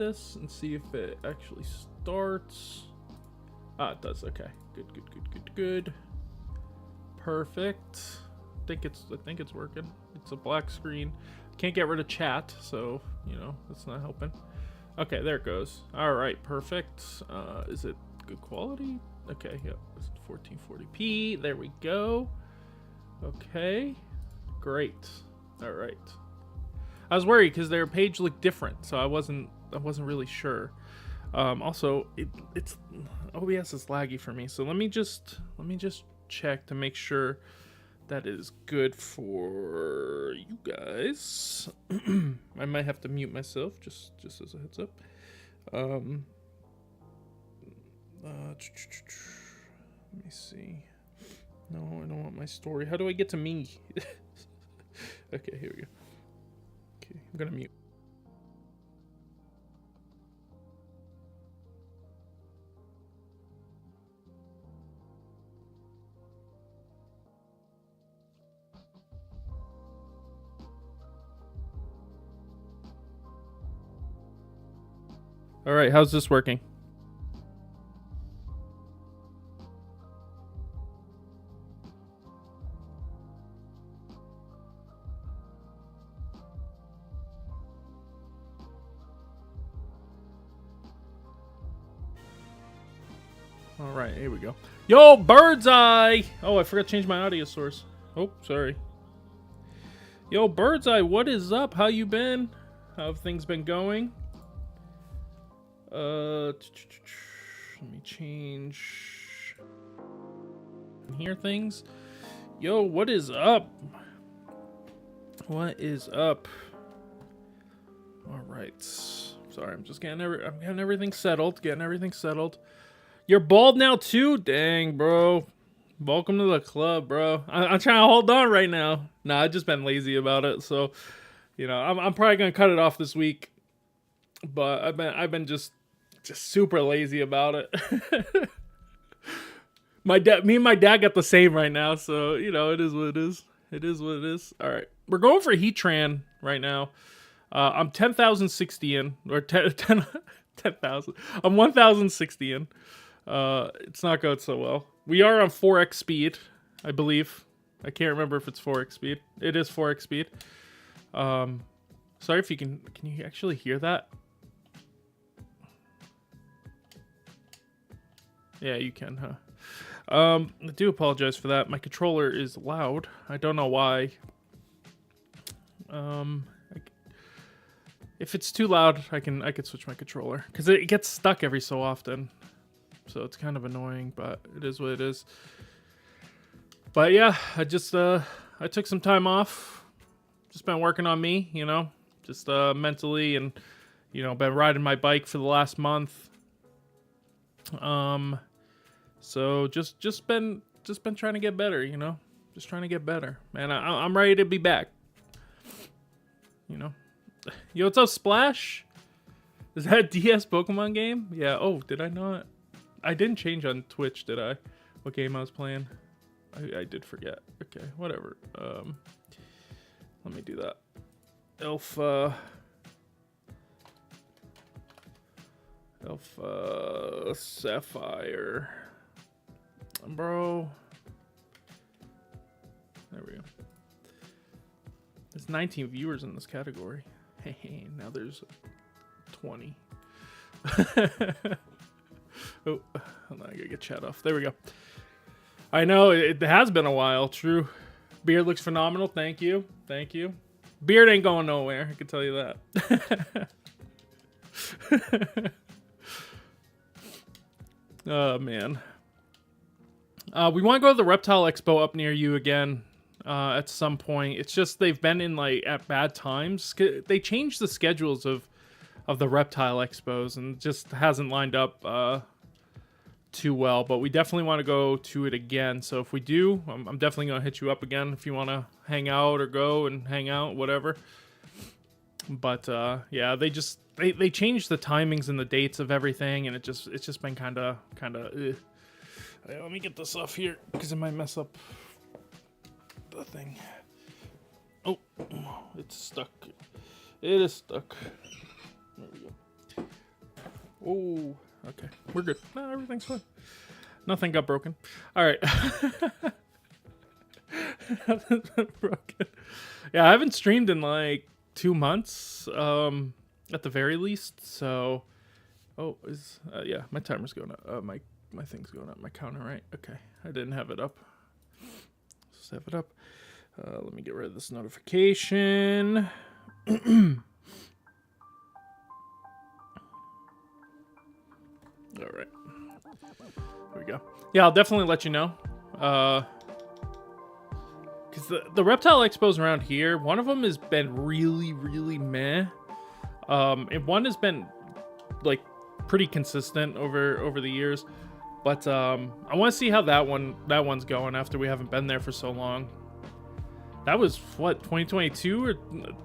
this and see if it actually starts. Ah, it does. Okay, good. Perfect. I think it's working. It's a black screen. Can't get rid of chat, so you know that's not helping. Okay, there it goes. All right, perfect. Is it good quality? Okay, yep. It's 1440p. There we go. Okay, great. All right. I was worried because their page looked different, so I wasn't really sure. Also, it's OBS is laggy for me, so let me just check to make sure that is good for you guys. I might have to mute myself just as a heads up. Let me see. No, I don't want my story. How do I get to me? Okay, here we go. Okay, I'm gonna mute. All right, how's this working? All right, here we go. Yo, Bird's Eye! Oh, I forgot to change my audio source. Oh, sorry. Yo, Bird's Eye, what is up? How you been? How have things been going? Let me change here things. Yo, what is up? What is up? All right. Sorry, I'm just getting everything settled. You're bald now too? Dang, bro. Welcome to the club, bro. I'm trying to hold on right now. Nah, I've just been lazy about it, so you know, I'm probably gonna cut it off this week. But I've been just super lazy about it. Me and my dad got the same right now, so you know it is what it is. It is what it is. All right, we're going for Heatran right now. I'm 10,060 in, or 10,000. I'm 1,060 in. It's not going so well. We are on 4x speed, I believe. I can't remember if it's 4x speed. It is 4x speed. Sorry if you can you actually hear that? Yeah, you can, huh? I do apologize for that. My controller is loud. I don't know why. If it's too loud, I can switch my controller because it gets stuck every so often. So it's kind of annoying, but it is what it is. But yeah, I took some time off. Just been working on me, you know, just mentally, and you know, been riding my bike for the last month. So just been trying to get better, you know, just trying to get better, man. I'm ready to be back. You know, yo, what's up, Splash? Is that a DS Pokemon game? Yeah. Oh, did I not? I didn't change on Twitch, did I? What game I was playing? I did forget. Okay, whatever. Let me do that. Alpha Sapphire. Bro. There we go. There's 19 viewers in this category. Hey, now there's 20. Oh, hold on, I gotta get chat off. There we go. I know, it has been a while, true. Beard looks phenomenal. Thank you. Beard ain't going nowhere, I can tell you that. Oh, man. We want to go to the Reptile Expo up near you again at some point. It's just they've been in, like, at bad times. They changed the schedules of the Reptile Expos and just hasn't lined up too well, but we definitely want to go to it again. So if we do, I'm definitely going to hit you up again if you want to hang out or go and hang out, whatever. But yeah, they changed the timings and the dates of everything, and it's just been kind of let me get this off here because it might mess up the thing. Oh, it's stuck. It is stuck. There we go. Oh, okay. We're good. No, everything's fine. Nothing got broken. All right. Nothing's been broken. Yeah, I haven't streamed in like 2 months, at the very least. So, yeah, my timer's going up. My thing's going up. My counter, right? Okay, I didn't have it up. Just have it up. Let me get rid of this notification. All right. There we go. Yeah, I'll definitely let you know. Because the reptile expos around here, one of them has been really, really meh. And one has been like pretty consistent over the years. But I want to see how that one's going after we haven't been there for so long. That was what, 2022 or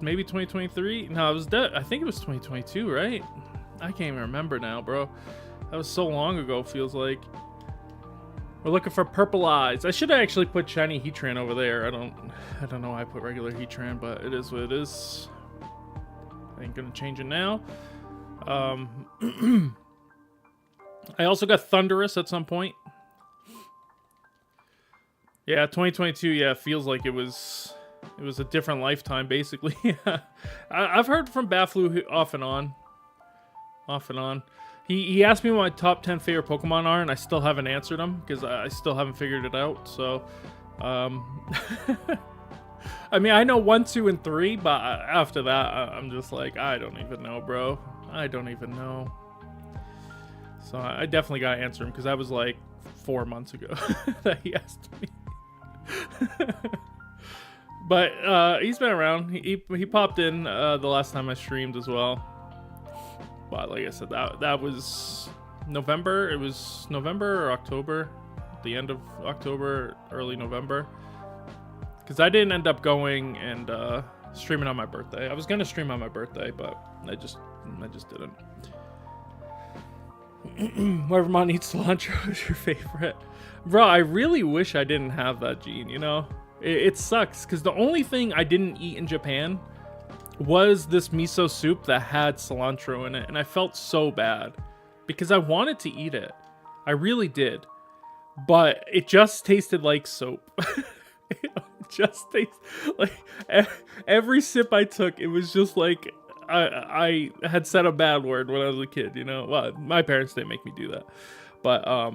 maybe 2023? No, it was I think it was 2022, right? I can't even remember now, bro. That was so long ago, feels like. We're looking for purple eyes. I should have actually put shiny Heatran over there. I don't know why I put regular Heatran, but it is what it is. I ain't gonna change it now. I also got Thunderous at some point. Yeah, 2022. Yeah, feels like it was a different lifetime, basically. I've heard from Baflu off and on. He asked me what my top 10 favorite Pokemon are, and I still haven't answered him because I still haven't figured it out. So, I mean, I know 1, 2, and 3, but after that, I'm just like, I don't even know, bro. I don't even know. So I definitely gotta answer him because that was like 4 months ago that he asked me. But he's been around. He popped in the last time I streamed as well. But like I said, that was November. It was November or October, the end of October, early November. Because I didn't end up going and streaming on my birthday. I was gonna stream on my birthday, but I just didn't. Whoever needs cilantro is your favorite, bro. I really wish I didn't have that gene. You know, it sucks because the only thing I didn't eat in Japan was this miso soup that had cilantro in it, and I felt so bad because I wanted to eat it. I really did, but it just tasted like soap. It just tastes like every sip I took, it was just like I had said a bad word when I was a kid, you know. Well, my parents didn't make me do that, but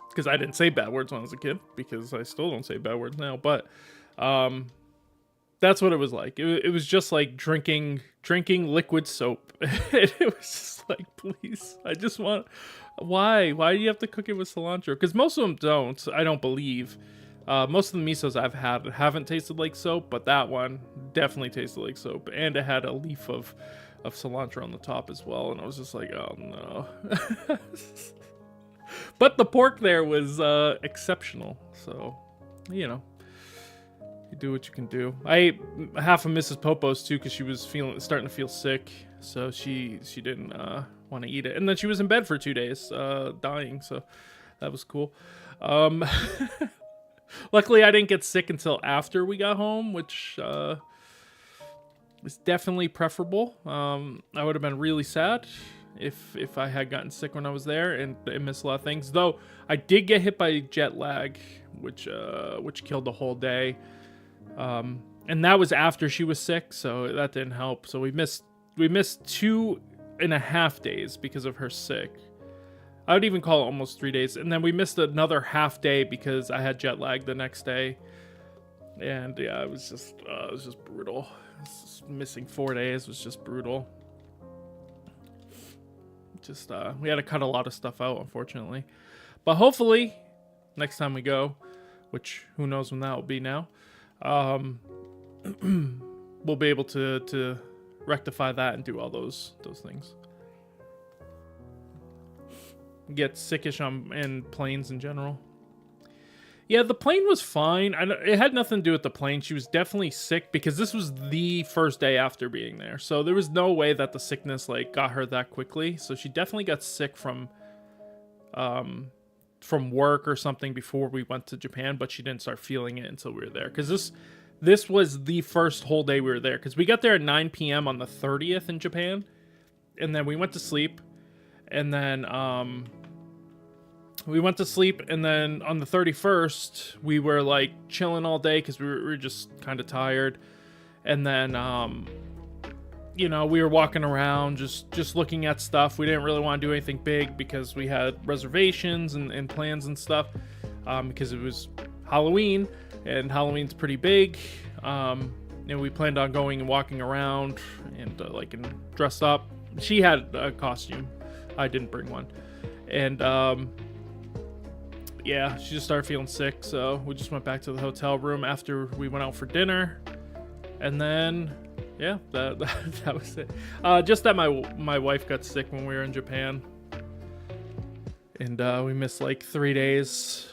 because I didn't say bad words when I was a kid, because I still don't say bad words now, but that's what it was like. It was just like drinking liquid soap. It was just like, please, I just want. Why do you have to cook it with cilantro? Because most of them don't. I don't believe. Most of the misos I've had haven't tasted like soap, but that one definitely tasted like soap, and it had a leaf of cilantro on the top as well. And I was just like, oh no. But the pork there was exceptional, so you know. You do what you can do. I ate half of Mrs. Popo's too because she was starting to feel sick, so she didn't want to eat it. And then she was in bed for 2 days, dying. So that was cool. Luckily, I didn't get sick until after we got home, which is definitely preferable. I would have been really sad if I had gotten sick when I was there and missed a lot of things. Though I did get hit by jet lag, which killed the whole day. And that was after she was sick, so that didn't help. So we missed 2.5 days because of her sick. I would even call it almost 3 days. And then we missed another half day because I had jet lag the next day. And yeah, it was just brutal. Missing 4 days was just brutal. We had to cut a lot of stuff out, unfortunately. But hopefully, next time we go, which who knows when that will be now, we'll be able to rectify that and do all those things. Get sickish in planes in general. Yeah, the plane was fine. It had nothing to do with the plane. She was definitely sick because this was the first day after being there. So there was no way that the sickness like got her that quickly. So she definitely got sick from work or something before we went to Japan, but she didn't start feeling it until we were there. Because this was the first whole day we were there. Because we got there at 9 p.m. on the 30th in Japan. And then we went to sleep. And then we went to sleep, and then on the 31st, we were like chilling all day because we were just kind of tired. And then, you know, we were walking around just looking at stuff. We didn't really want to do anything big because we had reservations and plans and stuff, because it was Halloween, and Halloween's pretty big. And we planned on going and walking around and and dressed up. She had a costume. I didn't bring one. And yeah, she just started feeling sick, so we just went back to the hotel room after we went out for dinner. And then yeah, that was it. Just that my wife got sick when we were in Japan, and we missed like 3 days.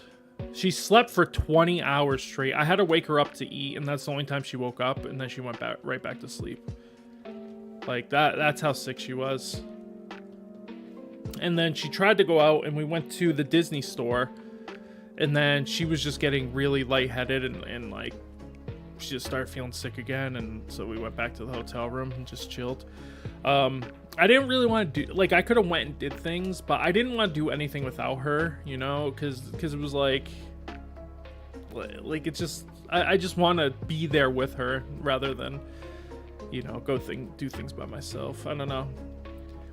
She slept for 20 hours straight. I had to wake her up to eat, and that's the only time she woke up, and then she went right back to sleep. Like that's how sick she was. And then she tried to go out, and we went to the Disney store, and then she was just getting really lightheaded, and like she just started feeling sick again, and so we went back to the hotel room and just chilled. I didn't really want to do, like, I could have went and did things, but I didn't want to do anything without her, you know, because it was like it's just, I just want to be there with her rather than, you know, do things by myself. I don't know.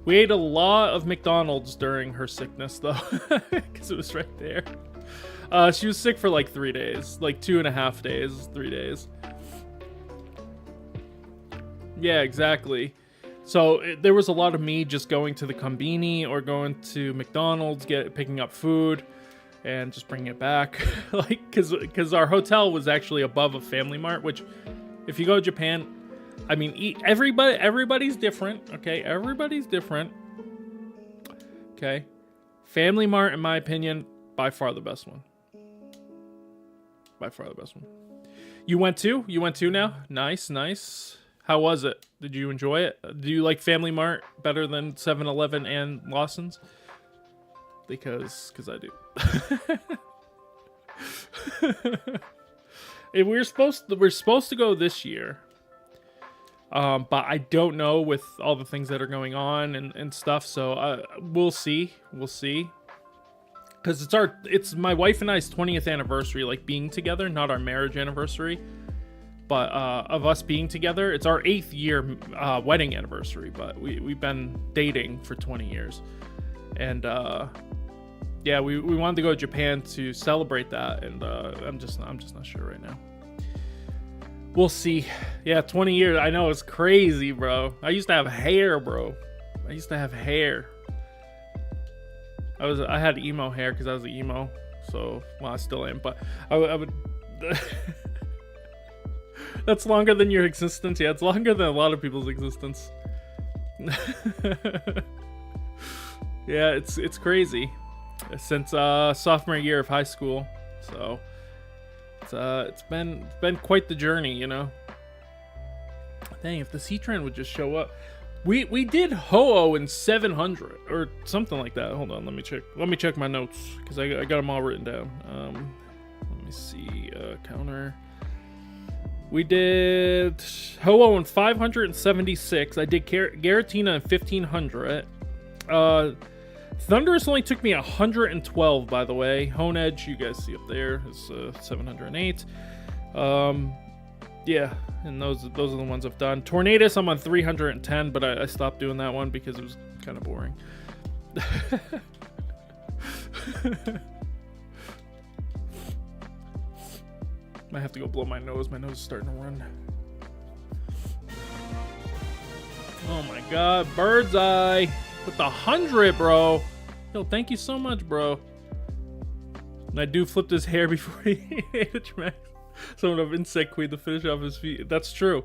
We ate a lot of McDonald's during her sickness, though, because it was right there. She was sick for like 3 days, like 2.5 days, 3 days. Yeah, exactly. So there was a lot of me just going to the Konbini or going to McDonald's, picking up food, and just bringing it back. Like, because our hotel was actually above a Family Mart, which, if you go to Japan, I mean, everybody's different. Okay, everybody's different. Okay, Family Mart, in my opinion, by far the best one. By far the best one. You went to now? Nice. How was it? Did you enjoy it? Do you like Family Mart better than 7-Eleven and Lawson's? Because I do. We're supposed to go this year. But I don't know with all the things that are going on and stuff, so we'll see. Because it's my wife and I's 20th anniversary, like being together, not our marriage anniversary. But of us being together, it's our 8th year wedding anniversary. But we've been dating for 20 years, and yeah, we wanted to go to Japan to celebrate that, and I'm just not sure right now. We'll see. Yeah, 20 years. I know, it's crazy, bro. I used to have hair, bro. I had emo hair because I was an emo. So, well, I still am, but I would. That's longer than your existence. Yeah, it's longer than a lot of people's existence. Yeah, it's crazy. Since sophomore year of high school, so it's been quite the journey, you know. Dang, if this Heatran would just show up. We did Ho-Oh in 700 or something like that. Hold on, let me check my notes because I got them all written down. Let me see. Counter. We did Ho-Oh in 576. I did Giratina in 1500. Thundurus only took me 112, by the way. Hone Edge, you guys see up there, is 708. Yeah, and those are the ones I've done. Tornadus, I'm on 310, but I stopped doing that one because it was kind of boring. Might have to go blow my nose. My nose is starting to run. Oh my god, Bird's Eye with the 100, bro. Yo, thank you so much, bro. And I do flipped his hair before he ate a Tremax. Someone of Insect Queen to finish off his feet. That's true.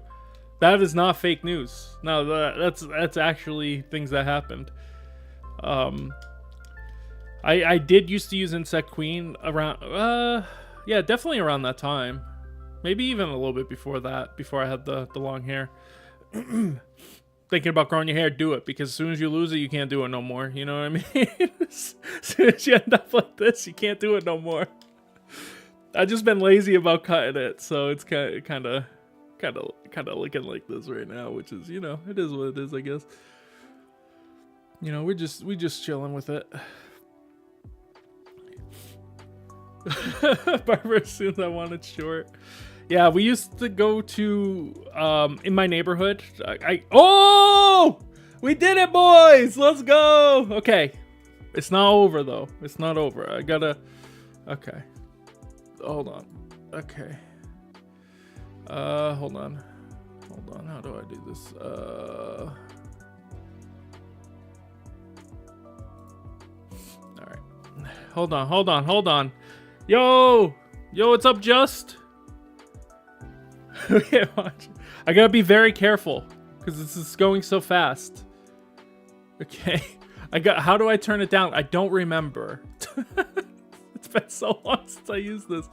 That is not fake news. No, that's actually things that happened. I did used to use Insect Queen around yeah, definitely around that time. Maybe even a little bit before that, before I had the long hair. Thinking about growing your hair, do it, because as soon as you lose it, you can't do it no more. You know what I mean? As soon as you end up like this, you can't do it no more. I've just been lazy about cutting it, so it's kind of looking like this right now, which is, you know, it is what it is, I guess. You know, we just chilling with it. Barber as soon as I wanted short. Yeah, we used to go to in my neighborhood. Oh, we did it, boys. Let's go. Okay, it's not over though. It's not over. I gotta. Okay, hold on. Okay. Hold on. How do I do this? All right. Hold on. Yo, what's up, Just? Okay, watch. I gotta be very careful because this is going so fast. Okay, how do I turn it down? I don't remember. It's been so long since I used this.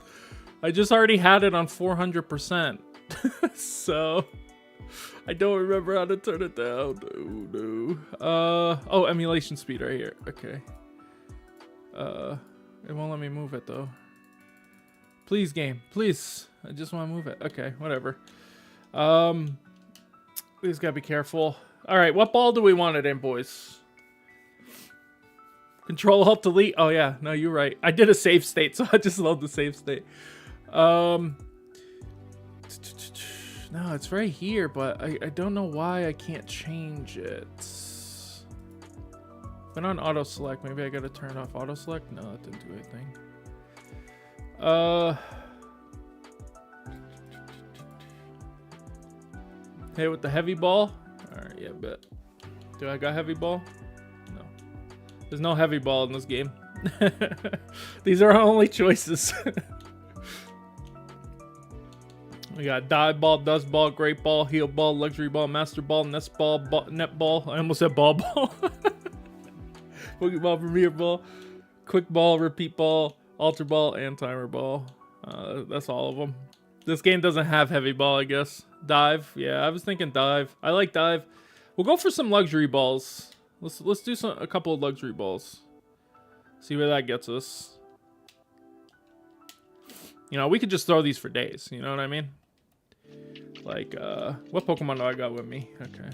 I just already had it on 400%. So I don't remember how to turn it down. No. Oh, emulation speed right here. Okay. It won't let me move it though. Please, game. Please. I just want to move it. Okay, whatever. We just gotta be careful. Alright, what ball do we want it in, boys? Control Alt Delete. Oh yeah, no, you're right. I did a save state, so I just love the save state. No, it's right here, but I don't know why I can't change it. But on auto select, maybe I gotta turn off auto select. No, that didn't do anything. Hey, with the heavy ball. All right, yeah, bet. Do I got heavy ball? No. There's no heavy ball in this game. These are our only choices. We got dive ball, dust ball, great ball, heal ball, luxury ball, master ball, nest ball, net ball. I almost said ball. Pokeball, premier ball, quick ball, repeat ball, alter ball, and timer ball. That's all of them. This game doesn't have heavy ball, I guess. Dive, yeah, I was thinking dive. I like dive. We'll go for some luxury balls. Let's do a couple of luxury balls. See where that gets us. You know, we could just throw these for days. You know what I mean? Like, what Pokemon do I got with me? Okay.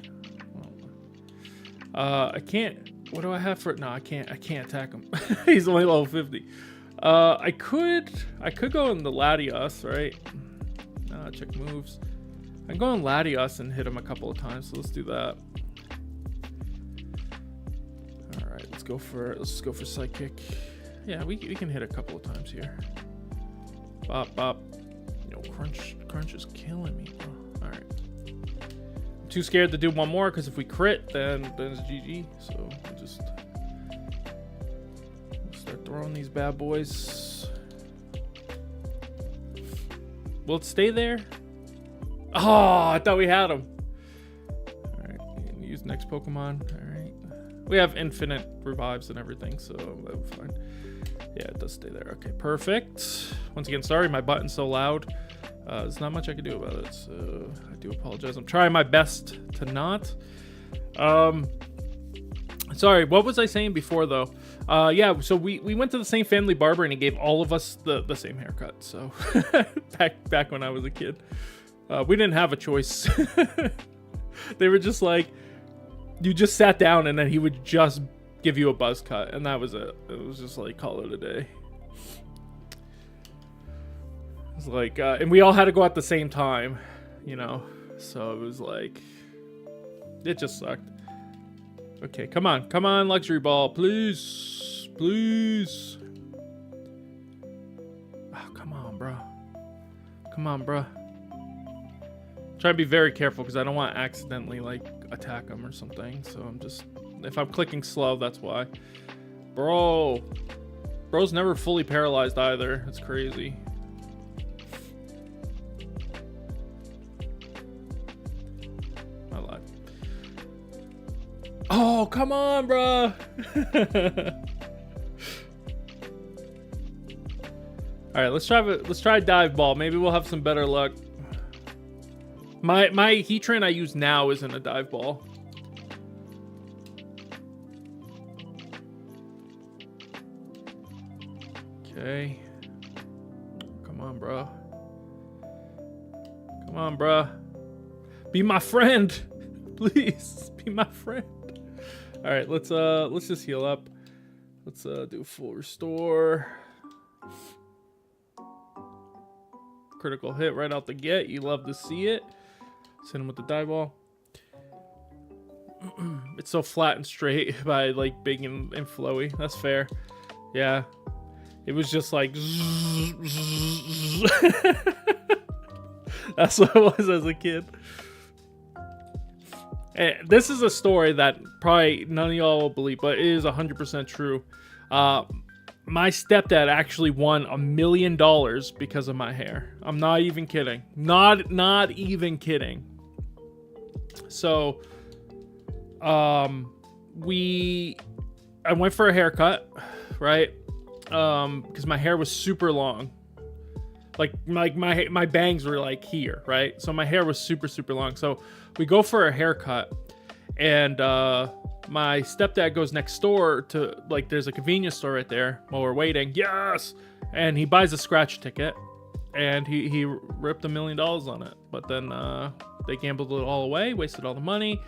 I can't. What do I have for? No, I can't attack him. He's only level 50. I could go in the Latios, right? Check moves. I can go in Latios and hit him a couple of times, so let's do that. All right, let's go for Psychic. Yeah, we can hit a couple of times here. Bop bop. Yo, crunch is killing me, bro. All right. I'm too scared to do one more because if we crit, then it's GG. So we'll just start throwing these bad boys. Will it stay there? Oh, I thought we had him. All right, use next Pokemon. All right, we have infinite revives and everything, so that'll be fine. Yeah, it does stay there. Okay, perfect. Once again, sorry, my button's so loud. There's not much I can do about it, so I do apologize. I'm trying my best to not. Sorry, what was I saying before though? Yeah, so we went to the same family barber and he gave all of us the same haircut. So back when I was a kid, we didn't have a choice. They were just like, you just sat down and then he would just give you a buzz cut, and that was it. It was just like, call it a day. It's like, and we all had to go at the same time, you know. So it was like, it just sucked. Okay, come on, luxury ball, please. Oh, come on, bro. Try to be very careful because I don't want to accidentally like attack him or something. So I'm just, if I'm clicking slow, that's why. Bro's never fully paralyzed either. It's crazy. I lied. Oh, come on, bro. All right, let's try dive ball. Maybe we'll have some better luck. My Heatran I use now isn't a dive ball. Okay. Come on, bro. Be my friend. Please, be my friend. All All right, let's just heal up. Let's do full restore. Critical hit right out the gate. You love to see it. Send him with the die ball. It's so flat and straight by like big and flowy. That's fair. Yeah. It was just like that's what it was as a kid. And this is a story that probably none of y'all will believe, but it is 100% true. My stepdad actually won $1 million because of my hair. I'm not even kidding. Not even kidding. So, I went for a haircut, right? Because my hair was super long. Like my bangs were like here, right? So my hair was super long. So we go for a haircut, and my stepdad goes next door to, like, there's a convenience store right there while we're waiting. Yes! And he buys a scratch ticket, and he ripped $1 million on it. But then they gambled it all away, wasted all the money,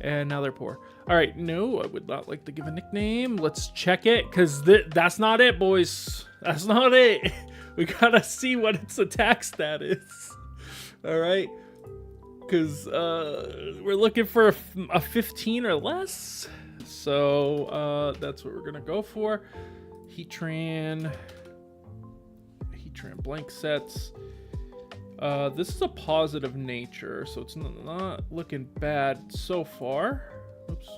and now they're poor. All right, no, I would not like to give a nickname. Let's check it, because that's not it, boys. That's not it. We gotta see what its attack stat is. All right. Because we're looking for a 15 or less. So that's what we're going to go for. Heatran blank sets. This is a positive nature, so it's not looking bad so far. Oops.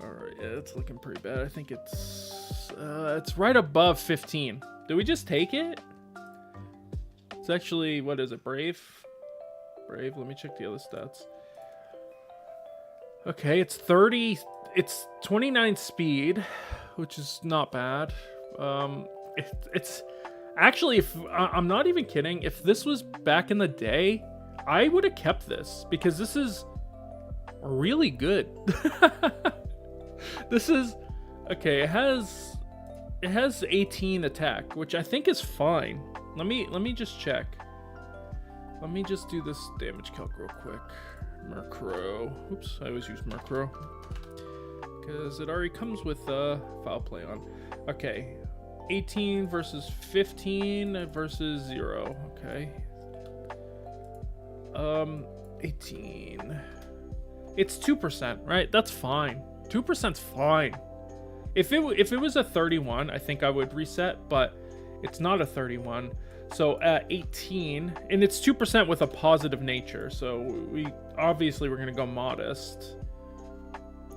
Alright, yeah, it's looking pretty bad. I think it's right above 15. Did we just take it? It's actually, what is it, Brave? Brave. Let me check the other stats. Okay, it's 30. It's 29 speed, which is not bad. It's actually, if I'm not even kidding, if this was back in the day, I would have kept this because this is really good. This is okay. It has 18 attack, which I think is fine. Let me just check. Let me just do this damage calc real quick. Murkrow. Oops, I always use Murkrow because it already comes with foul play on. Okay, 18 versus 15 versus 0. Okay. 18. It's 2%, right? That's fine. 2%'s fine. If it was a 31, I think I would reset, but it's not a 31. So at 18, and it's 2% with a positive nature. So we're going to go modest.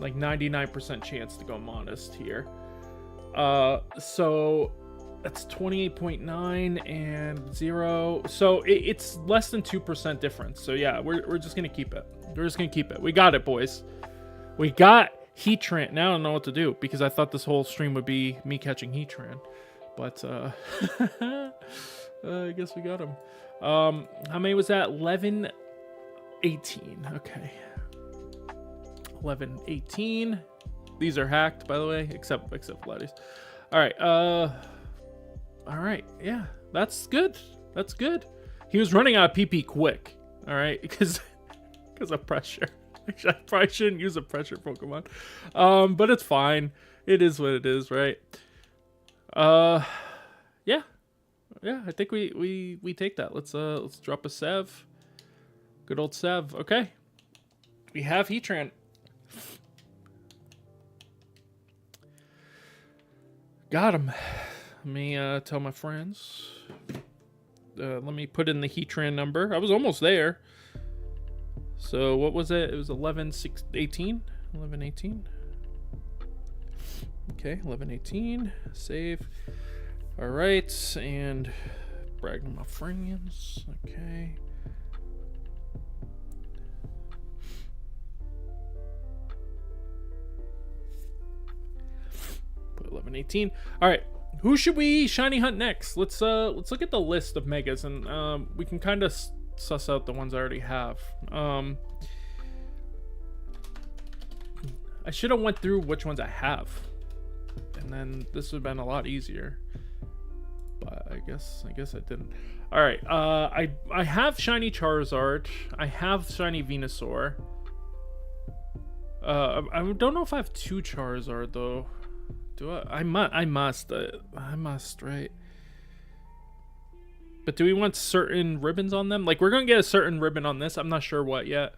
Like 99% chance to go modest here. So that's 28.9 and 0. So it's less than 2% difference. So yeah, we're just going to keep it. We're just going to keep it. We got it, boys. We got Heatran. Now I don't know what to do because I thought this whole stream would be me catching Heatran. But I guess we got him. How many was that? 11, 18. Okay. 11, 18. These are hacked, by the way, except Vladdy's. All right. All right. Yeah, that's good. That's good. He was running out of PP quick. All right, because of pressure. Actually, I probably shouldn't use a pressure Pokemon. But it's fine. It is what it is, right? Yeah. Yeah, I think we take that. Let's drop a Sev. Good old Sev. Okay. We have Heatran. Got him. Let me tell my friends. Let me put in the Heatran number. I was almost there. So what was it? It was 11, 6, 18? 11, 18. Okay, 11, 18. Save. All right, and brag to my friends. Okay. Put 11, 18. All right, who should we shiny hunt next? Let's look at the list of megas, and we can kind of suss out the ones I already have. I should have went through which ones I have, and then this would have been a lot easier. But I guess I didn't. All right. I have shiny Charizard. I have shiny Venusaur. I don't know if I have 2 Charizard though. Do I? I must, right? But do we want certain ribbons on them? Like, we're gonna get a certain ribbon on this. I'm not sure what yet.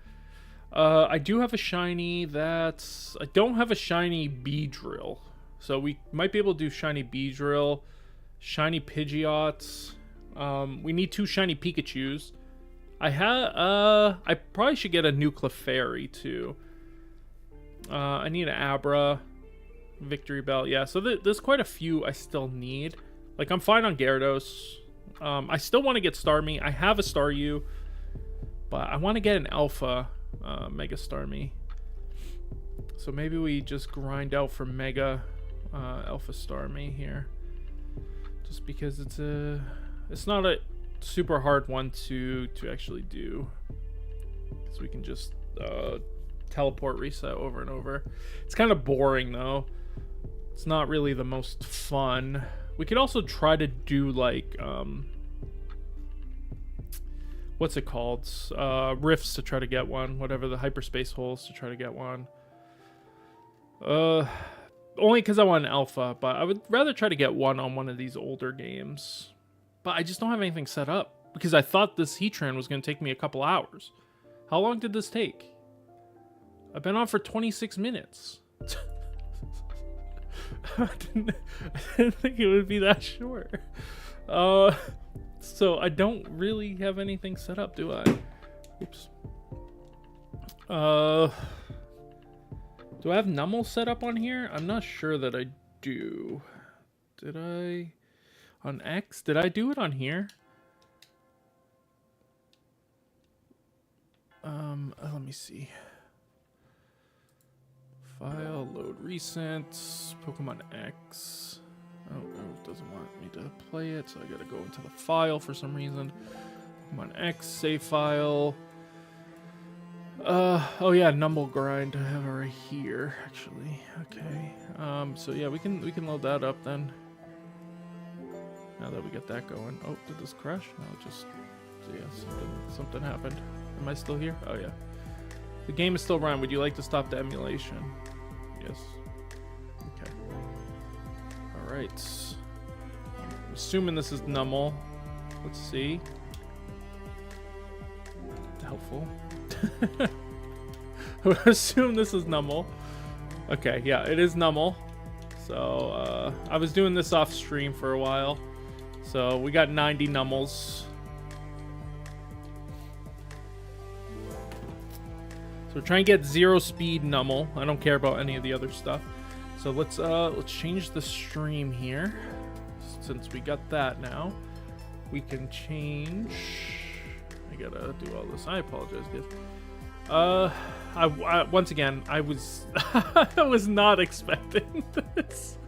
I do have a shiny that's... I don't have a shiny Beedrill. So we might be able to do shiny Beedrill, shiny Pidgeots. We need 2 shiny Pikachus. I probably should get a new Clefairy too. I need an Abra, Victory Bell. Yeah, so there's quite a few I still need. Like, I'm fine on Gyarados. I still want to get Starmie. I have a Staryu, but I want to get an Alpha Mega Starmie. So maybe we just grind out for Mega Alpha Starmie here, just because it's not a super hard one to actually do. So we can just teleport reset over and over. It's kind of boring though. It's not really the most fun. We could also try to do like what's it called? Rifts to try to get one, whatever, the hyperspace holes to try to get one. Only because I want an alpha, but I would rather try to get one on one of these older games. But I just don't have anything set up because I thought this Heatran was going to take me a couple hours. How long did this take? I've been on for 26 minutes. I didn't think it would be that short. So I don't really have anything set up, do I? Oops. Do I have Numel set up on here? I'm not sure that I do. Did I? On X? Did I do it on here? Let me see. File, load recent, Pokemon X. Oh, it doesn't want me to play it, so I gotta go into the file for some reason. Pokemon X, save file. Oh yeah, Numble Grind. I have it right here, actually. Okay. So yeah, we can load that up then. Now that we get that going. Oh, did this crash? No, just yeah, something happened. Am I still here? Oh yeah. The game is still running. Would you like to stop the emulation? Yes. Okay. Alright. I'm assuming this is Numel. Let's see. Helpful. I would assume this is Numel. Okay, yeah, it is Numel. So, I was doing this off stream for a while. So, we got 90 Numels. So we're trying to get 0 speed Numel. I don't care about any of the other stuff. So let's change the stream here. Since we got that now, we can change. I gotta do all this. I apologize, guys. I once again, I was I was not expecting this.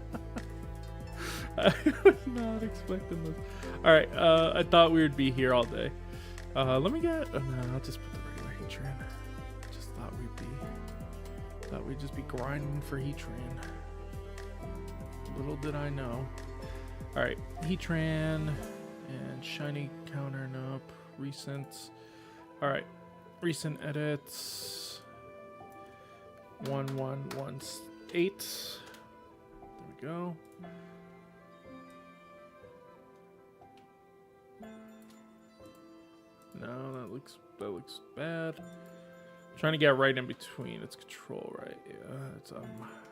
I was not expecting this. All right, I thought we would be here all day. Let me get. No, I'll just put the regular Heatran. Thought we'd just be grinding for Heatran. Little did I know. Alright, Heatran and shiny counter, nope. Recent. Alright, recent edits. 1118. There we go. No, that looks bad. Trying to get right in between. It's control, right? Yeah, it's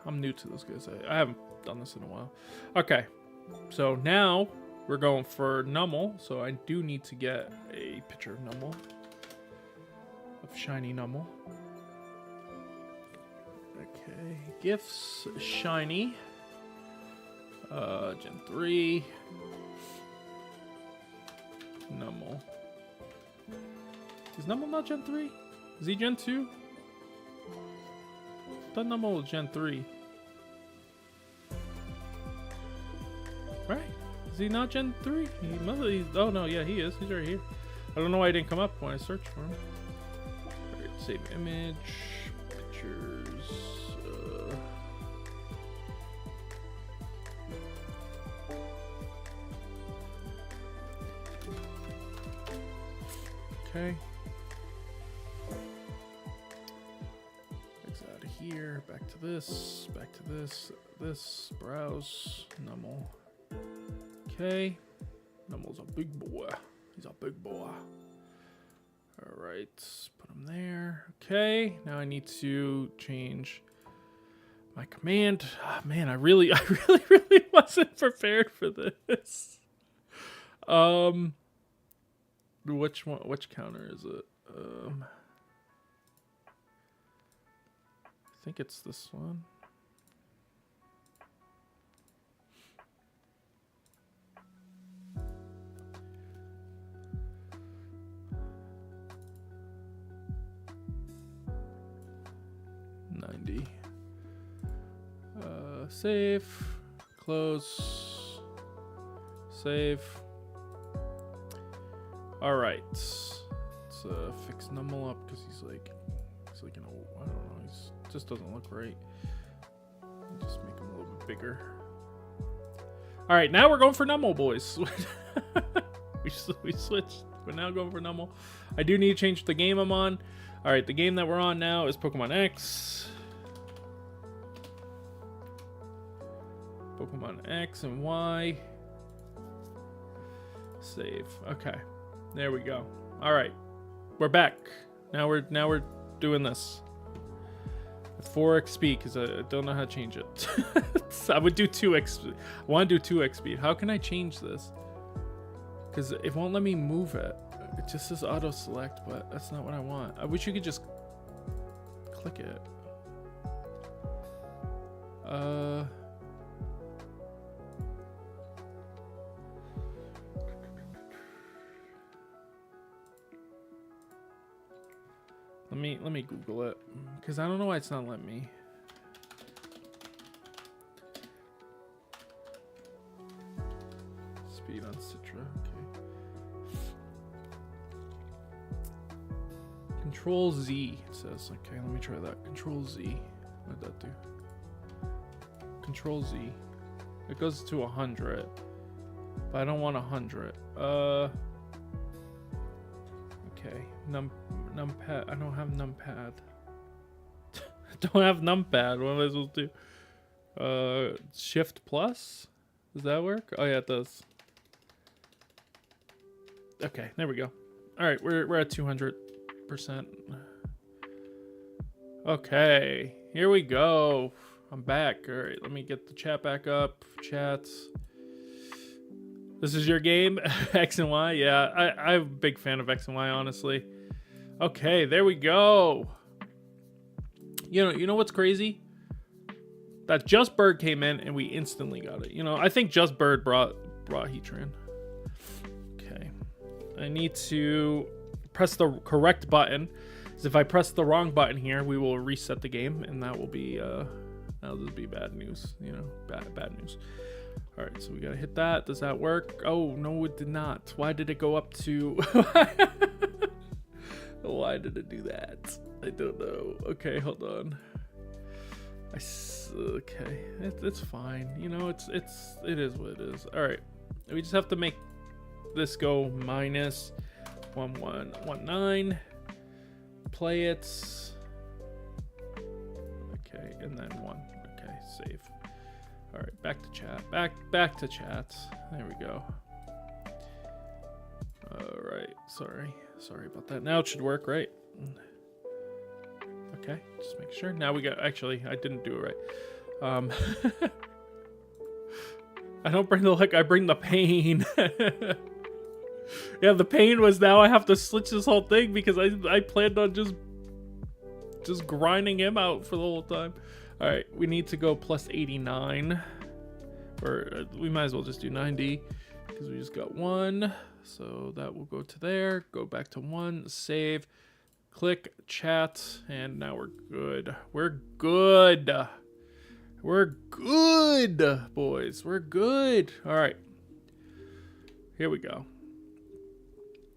I'm new to this, guys. I haven't done this in a while. Okay, so now we're going for Numel. So I do need to get a picture of Numel, of shiny Numel. Okay, gifts, shiny. Gen 3. Numel. Is Numel not Gen 3? Is he Gen 2? I thought Numel was Gen 3. Right? Is he not Gen 3? Oh no, yeah, he is. He's right here. I don't know why he didn't come up when I searched for him. Alright, save image. Pictures. Okay. Here. back to this, this, browse, Nummel. Okay, Nummel's a big boy. He's a big boy. All right, put him there. Okay, now I need to change my command. Oh, man, I really wasn't prepared for this. Which counter is it? I think it's this one. Save, close, save. All right, let's fix Nummel up because he's like an old, I don't know, he's just doesn't look right. Just make him a little bit bigger. All right, now we're going for Nummel, boys. we switched. We're now going for Nummel. I do need to change the game I'm on. All right, the game that we're on now is Pokemon X. Pokemon X and Y. Save. Okay. There we go. All right. We're back. Now we're doing this. 4 XP because I don't know how to change it. I would do 2 XP. I want to do 2 XP. How can I change this? Because it won't let me move it. It just says auto select, but that's not what I want. I wish you could just click it. Let me Google it because I don't know why it's not letting me. Speed on Citra. Okay. Control Z. It says. Okay, let me try that. Control Z. What did that do? Control Z. It goes to 100, but I don't want 100. Okay. Numpad. I don't have numpad. I don't have numpad. What am I supposed to do? Shift plus? Does that work? Oh yeah, it does. Okay, there we go. All right, we're at 200%. Okay, here we go. I'm back. All right, let me get the chat back up. Chats. This is your game, X and Y. Yeah, I'm a big fan of X and Y, honestly. Okay, there we go. You know what's crazy? That Just Bird came in and we instantly got it. I think Just Bird brought Heatran. Okay, I need to press the correct button. Because if I press the wrong button here, we will reset the game, and that'll be bad news. Bad news. All right, so we gotta hit that. Does that work? Oh no, it did not. Why did it go up to? Why did it do that? I don't know. Okay, hold on. Okay, it's fine. It is what it is. All right, we just have to make this go minus 1119. Play it. Okay, and then 1. Okay, save. All right, back to chat. Back to chat. There we go. All right, sorry about that. Now it should work, right? Okay, just make sure. Now we got. Actually, I didn't do it right. I don't bring the luck. I bring the pain. Yeah, the pain was now I have to switch this whole thing because I planned on just grinding him out for the whole time. All right, we need to go plus 89, or we might as well just do 90 because we just got 1. So that will go to there. Go back to 1. Save. Click chat, and now we're good. We're good. We're good, boys. We're good. All right. Here we go.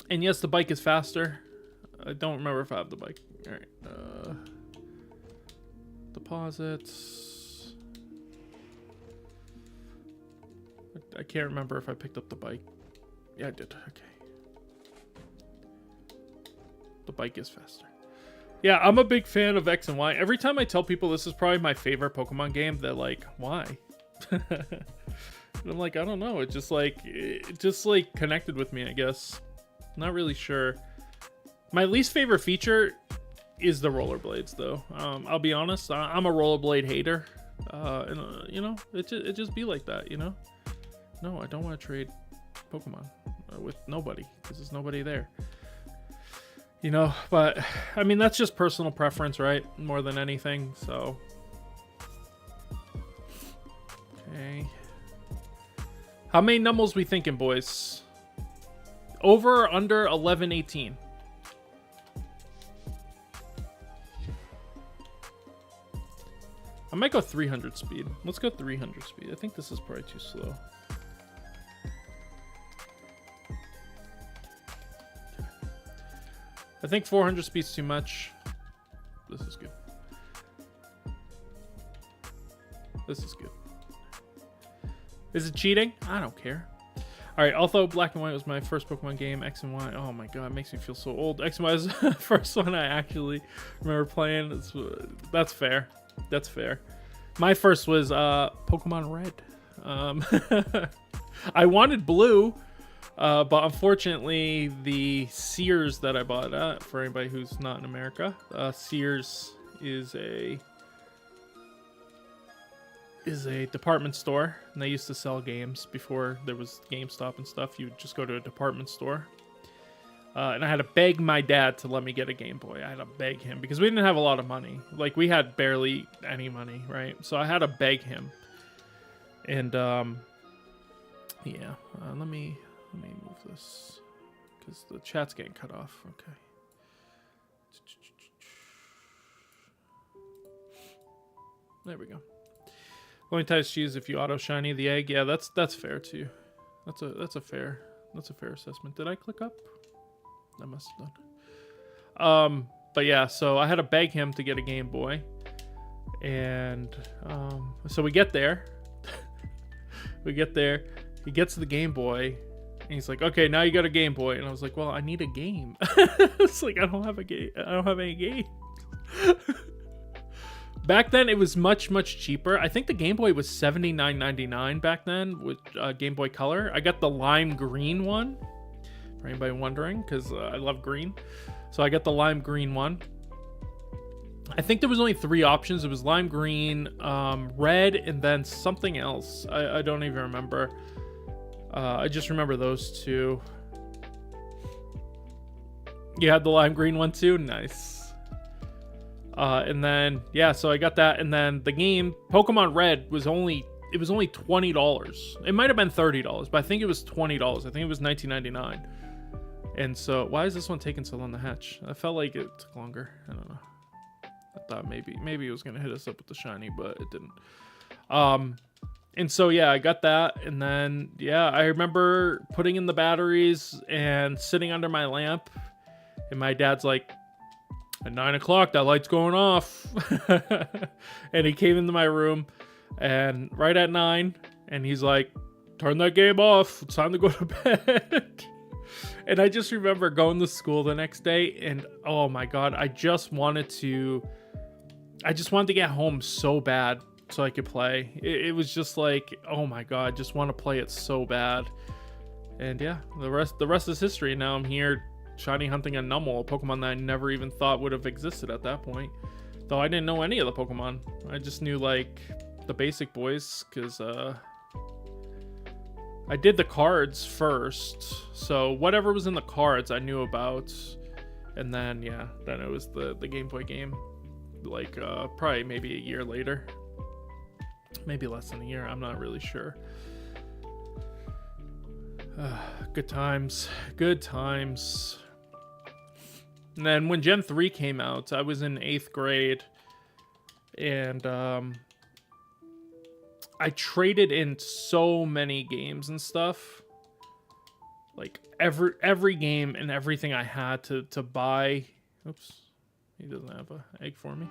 And yes, the bike is faster. I don't remember if I have the bike. All right. Deposits. I can't remember if I picked up the bike. Yeah, I did. Okay. The bike is faster. Yeah, I'm a big fan of X and Y. Every time I tell people this is probably my favorite Pokemon game, they're like, why? And I'm like, I don't know. It just like connected with me, I guess. Not really sure. My least favorite feature is the rollerblades, though. I'll be honest. I'm a rollerblade hater. And you know, it just be like that, you know? No, I don't want to trade Pokemon with nobody because there's nobody there. You know, but I mean, that's just personal preference, right? More than anything. So, okay. How many numbers we thinking, boys? Over or under 1118? I might go 300 speed. Let's go 300 speed. I think this is probably too slow. I think 400 speed's too much. This is good. This is good. Is it cheating? I don't care. Alright, although Black and White was my first Pokemon game, X and Y, oh my god, it makes me feel so old. X and Y is the first one I actually remember playing. That's fair. That's fair. My first was Pokemon Red. I wanted Blue, but unfortunately the Sears that I bought at, for anybody who's not in America, Sears is a department store, and they used to sell games before there was GameStop and stuff. You would just go to a department store. And I had to beg my dad to let me get a Game Boy. I had to beg him because we didn't have a lot of money. Like, we had barely any money, right? So I had to beg him. And yeah, let me move this because the chat's getting cut off. Okay. There we go. Only time to choose if you auto shiny the egg. Yeah, that's fair too. That's a fair assessment. Did I click up? I must have done. But yeah, so I had to beg him to get a Game Boy, and so we get there. He gets the Game Boy, and he's like, "Okay, now you got a Game Boy." And I was like, "Well, I need a game." It's like I don't have a game. I don't have any games. Back then, it was much cheaper. I think the Game Boy was $79.99 back then with Game Boy Color. I got the lime green one, for anybody wondering, because I love green. So I got the lime green one. I think there was only 3 options. It was lime green, red, and then something else. I don't even remember. I just remember those 2. You had the lime green one too? Nice. And then, yeah, so I got that. And then the game, Pokemon Red, was only $20. It might have been $30, but I think it was $20. I think it was $19.99. And so, why is this one taking so long to hatch? I felt like it took longer. I don't know. I thought maybe it was going to hit us up with the shiny, but it didn't. And so, yeah, I got that. And then, yeah, I remember putting in the batteries and sitting under my lamp. And my dad's like, at 9 o'clock, that light's going off. And he came into my room, and right at 9, and he's like, turn that game off. It's time to go to bed. And I just remember going to school the next day, and oh my god, I just wanted to get home so bad so I could play. It was just like, oh my god, I just want to play it so bad. And yeah, the rest is history. Now I'm here shiny hunting a Numel, a Pokemon that I never even thought would have existed at that point. Though I didn't know any of the Pokemon. I just knew like the basic boys, because I did the cards first. So whatever was in the cards I knew about. And then yeah, then it was the Game Boy game. Like probably maybe a year later. Maybe less than a year, I'm not really sure. Good times. And then when Gen 3 came out, I was in 8th grade, and I traded in so many games and stuff. Like every game and everything I had to buy. Oops, he doesn't have an egg for me.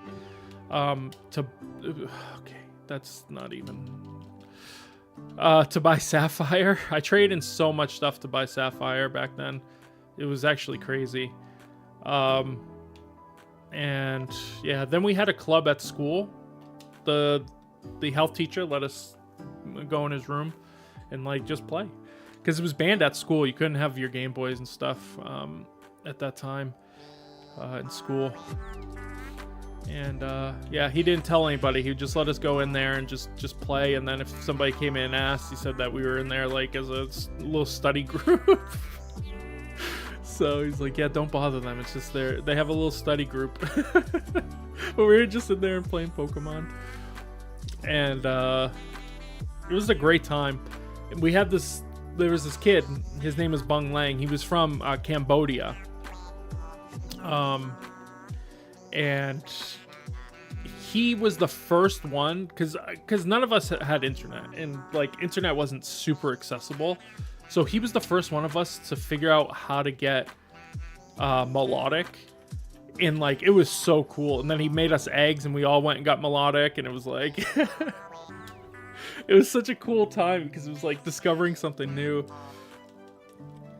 Okay, that's not even. To buy Sapphire. I traded in so much stuff to buy Sapphire back then. It was actually crazy. And yeah, then we had a club at school. The health teacher let us go in his room and like just play, because it was banned at school. You couldn't have your Game Boys and stuff at that time in school. And yeah, he didn't tell anybody. He would just let us go in there and just play. And then if somebody came in and asked, he said that we were in there like as a little study group. So he's like, yeah, don't bother them. It's just they have a little study group. But we were just in there and playing Pokemon. And it was a great time. We had there was this kid. His name was Bung Lang. He was from Cambodia. And he was the first one, because none of us had internet, and like internet wasn't super accessible. So he was the first one of us to figure out how to get melodic, and like it was so cool. And then he made us eggs, and we all went and got melodic, and it was like it was such a cool time because it was like discovering something new.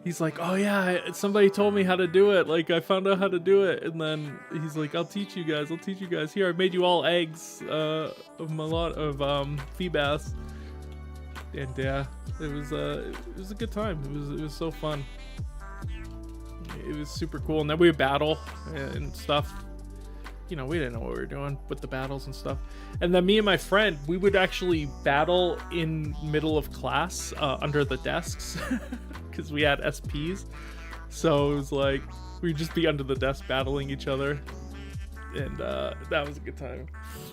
He's like, oh yeah, somebody told me how to do it. Like I found out how to do it, and then he's like, I'll teach you guys. Here, I made you all eggs of Feebas. And yeah, it was a good time. It was so fun. It was super cool. And then we would battle and stuff. You know, we didn't know what we were doing with the battles and stuff. And then me and my friend, we would actually battle in middle of class under the desks because we had SPs. So it was like we'd just be under the desk battling each other. And that was a good time.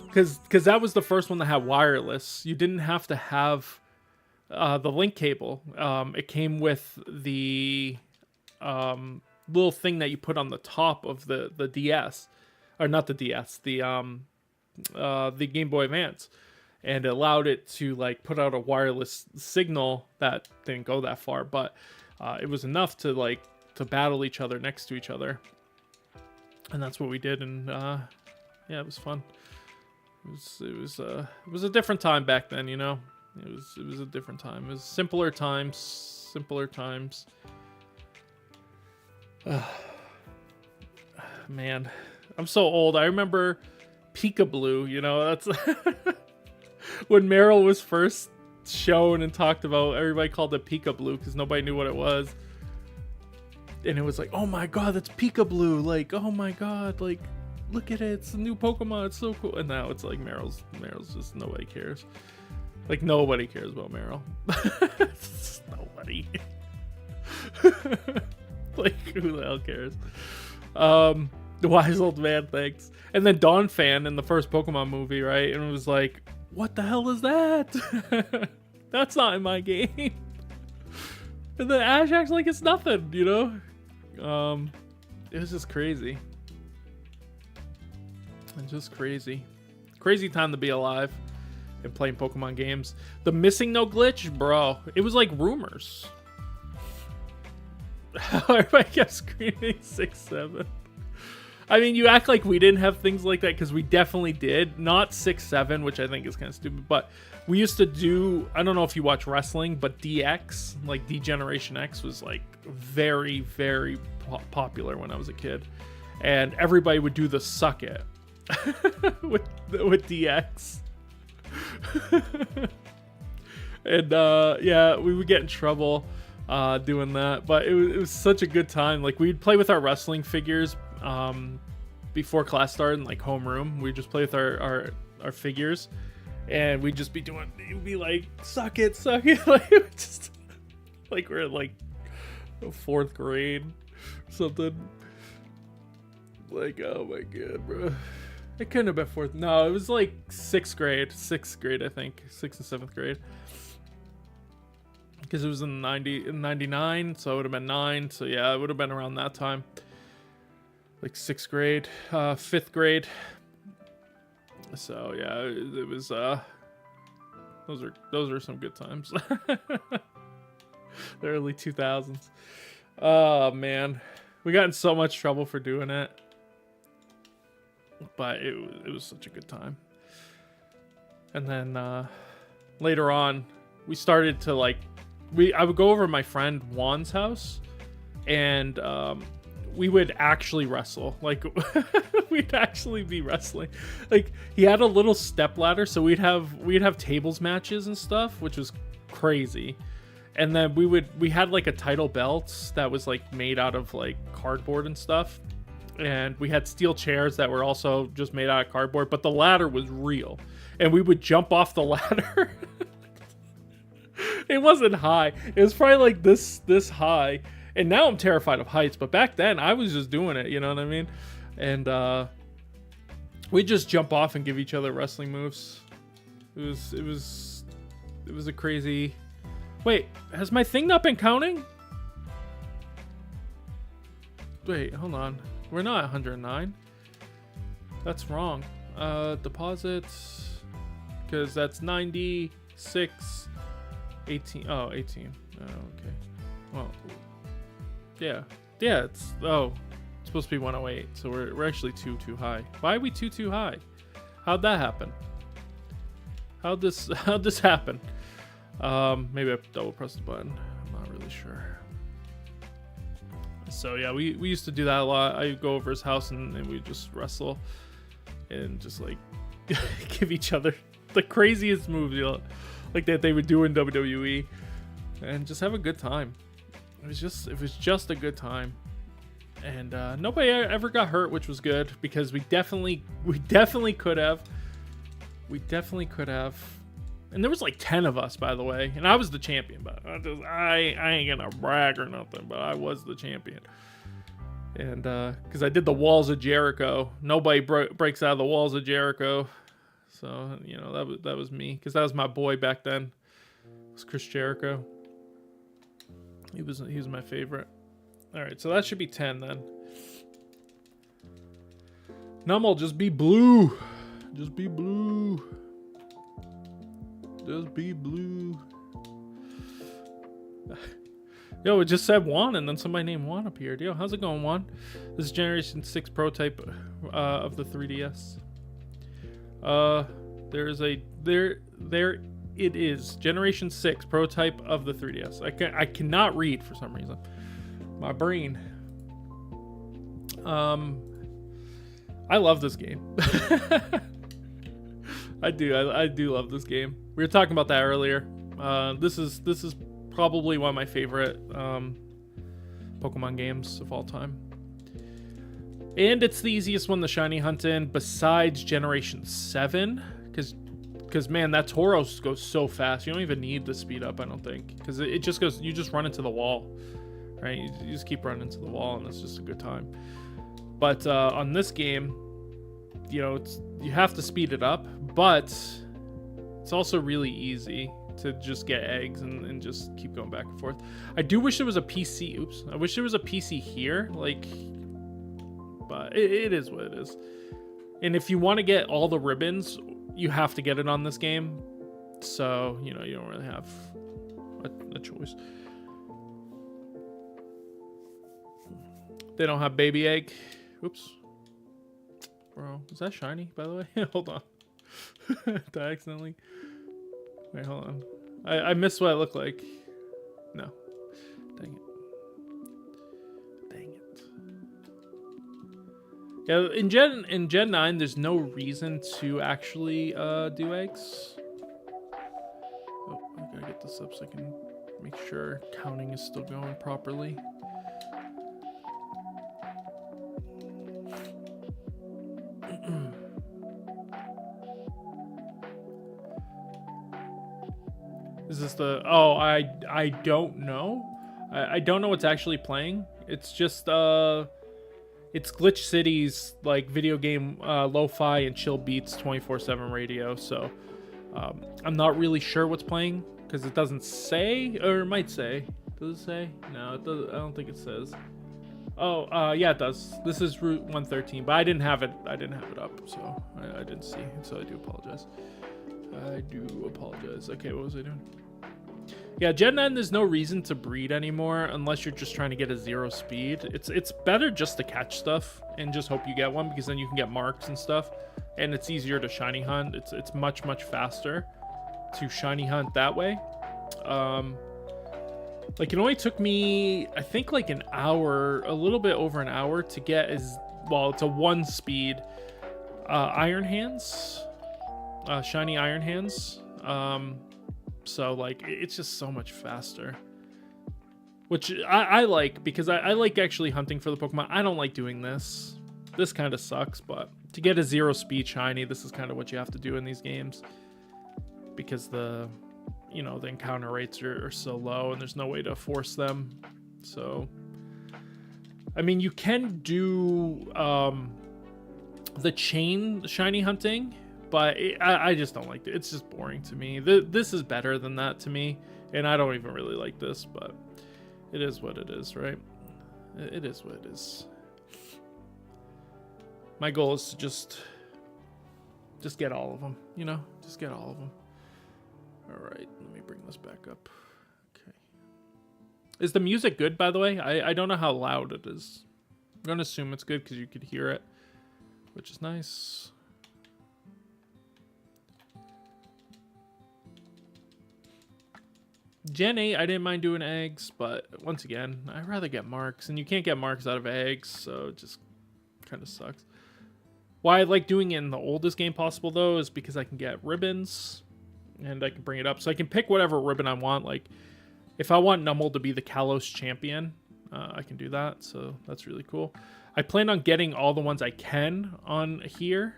Because that was the first one that had wireless. You didn't have to have the link cable. It came with the little thing that you put on the top of the DS, or not the DS, the Game Boy Advance, and it allowed it to like put out a wireless signal that didn't go that far, but it was enough to like to battle each other next to each other, and that's what we did. And yeah, it was fun. It was a different time back then, you know. It was a different time. It was simpler times. Man, I'm so old. I remember Peekaboo, you know, that's when Meryl was first shown and talked about, everybody called it Peekaboo because nobody knew what it was. And it was like, oh my god, that's Peekaboo. Like, oh my god, like, look at it. It's a new Pokemon. It's so cool. And now it's like Meryl's just, nobody cares. Like, nobody cares about Meryl. Nobody. Like, who the hell cares? The wise old man, thanks. And then Dawn Fan in the first Pokemon movie, right? And it was like, what the hell is that? That's not in my game. And then Ash acts like it's nothing, you know? It was just crazy. It's just crazy. Crazy time to be alive and playing Pokemon games. The missing no glitch, bro. It was like rumors. Everybody kept screaming 6-7. I mean, you act like we didn't have things like that, because we definitely did. Not 6-7, which I think is kind of stupid, but we used to do, I don't know if you watch wrestling, but DX, like D-Generation X, was like very, very popular when I was a kid. And everybody would do the suck it with DX. And yeah, we would get in trouble doing that, but it was such a good time. Like, we'd play with our wrestling figures before class started in like homeroom. We'd just play with our figures, and we'd just be doing, it would be like, suck it like, just like we're in like 4th grade or something. Like, oh my god, bro. It couldn't have been 4th. No, it was like 6th grade, I think. 6th and 7th grade. Because it was in 99, so it would have been 9. So yeah, it would have been around that time. Like 6th grade, 5th grade. So yeah, it was those are some good times. The early 2000s. Oh man, we got in so much trouble for doing it, but it was such a good time. And then later on, we started to like, I would go over to my friend Juan's house, and we would actually wrestle. Like, we'd actually be wrestling. Like, he had a little step ladder, so we'd have tables matches and stuff, which was crazy. And then we had like a title belt that was like made out of like cardboard and stuff. And we had steel chairs that were also just made out of cardboard, but the ladder was real. And we would jump off the ladder. It wasn't high. It was probably like this high. And now I'm terrified of heights, but back then I was just doing it, you know what I mean? And we'd just jump off and give each other wrestling moves. It was a crazy. Wait, has my thing not been counting? Wait, hold on. We're not 109. That's wrong. Deposits, because that's 96, 18. Oh, 18. Oh, okay. Well, yeah. It's supposed to be 108. So we're actually too high. Why are we too high? How'd that happen? How'd this happen? Maybe I double pressed the button. I'm not really sure. So yeah, we used to do that a lot. I would go over his house and we'd just wrestle and just like give each other the craziest moves, you know, like that they would do in WWE, and just have a good time. It was just a good time. And nobody ever got hurt, which was good, because we definitely could have. And there was like 10 of us, by the way, and I was the champion. But I ain't gonna brag or nothing, but I was the champion. And because I did the Walls of Jericho, nobody breaks out of the Walls of Jericho. So you know that was me, because that was my boy back then. It was Chris Jericho. He was my favorite. All right, so that should be 10 then. Nummel, just be blue. Just be blue. Just be blue. Yo, it just said Juan, and then somebody named Juan appeared. Yo, how's it going, Juan? This is Generation 6 prototype of the 3DS. There it is. Generation 6 prototype of the 3DS. I cannot read for some reason. My brain. I love this game. I do love this game. We were talking about that earlier. This is probably one of my favorite Pokemon games of all time. And it's the easiest one to shiny hunt in besides Generation 7, because man, that Tauros goes so fast. You don't even need the speed up, I don't think, because it just goes. You just run into the wall, right? You just keep running into the wall, and it's just a good time. But on this game, you know, you have to speed it up, but it's also really easy to just get eggs and just keep going back and forth. I do wish there was a PC. Oops. I wish there was a PC here, like, but it is what it is. And if you want to get all the ribbons, you have to get it on this game. So, you know, you don't really have a choice. They don't have baby egg. Oops. Bro, is that shiny, by the way? Hold on. Did I accidentally? Wait, hold on. I missed what it looked like. No. Dang it. Yeah, in Gen 9, there's no reason to actually do eggs. Oh, I gotta get this up so I can make sure counting is still going properly. Is this the... Oh, I don't know. I don't know what's actually playing. It's just... It's Glitch City's, like, video game lo-fi and chill beats 24/7 radio. So, I'm not really sure what's playing, because it doesn't say, or it might say. Does it say? No, it doesn't. I don't think it says. Oh, yeah, it does. This is Route 113, but I didn't have it up, so I didn't see. So I do apologize. Okay, what was I doing? Yeah, Gen 9, there's no reason to breed anymore unless you're just trying to get a 0 speed. It's better just to catch stuff and just hope you get one, because then you can get marks and stuff, and it's easier to shiny hunt. It's much faster to shiny hunt that way. Like, it only took me, I think, like an hour, a little bit over an hour to get as, well, it's a 1-speed Iron Hands, shiny Iron Hands. So, like, it's just so much faster. Which I like, because I like actually hunting for the Pokemon. I don't like doing this. This kind of sucks, but to get a 0-speed shiny, this is kind of what you have to do in these games. Because the encounter rates are so low, and there's no way to force them. So, I mean, you can do the chain shiny hunting, but I just don't like it. It's just boring to me. This is better than that to me, and I don't even really like this, but it is what it is, right? It is what it is. My goal is to just get all of them, just get all of them. All right, let me bring this back up. Okay. Is the music good, by the way? I don't know how loud it is. I'm going to assume it's good because you could hear it, which is nice. Gen 8, I didn't mind doing eggs, but once again, I'd rather get marks, and you can't get marks out of eggs, so it just kind of sucks. Why I like doing it in the oldest game possible, though, is because I can get ribbons, and I can bring it up. So I can pick whatever ribbon I want. Like, if I want Numble to be the Kalos champion, I can do that, so that's really cool. I plan on getting all the ones I can on here,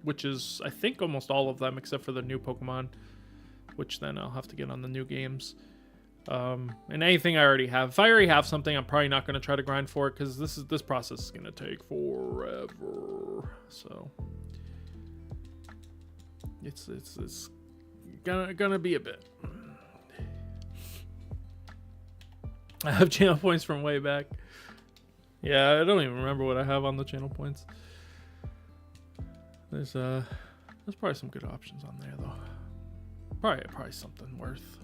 which is, I think, almost all of them, except for the new Pokemon, which then I'll have to get on the new games. And anything I already have. If I already have something, I'm probably not going to try to grind for it, because this process is going to take forever. So it's gonna be a bit. I have channel points from way back. Yeah, I don't even remember what I have on the channel points. There's probably some good options on there, though. Probably something worth.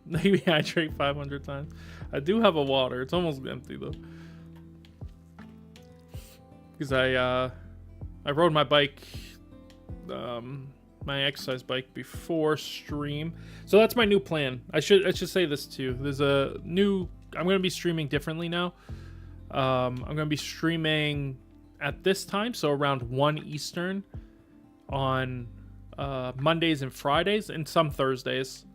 Maybe I drink 500 times. I do have a water. It's almost empty, though. Because I rode my bike, my exercise bike, before stream. So that's my new plan. I should say this too. There's a new. I'm gonna be streaming differently now. I'm gonna be streaming at this time, so around 1 Eastern, on Mondays and Fridays, and some Thursdays.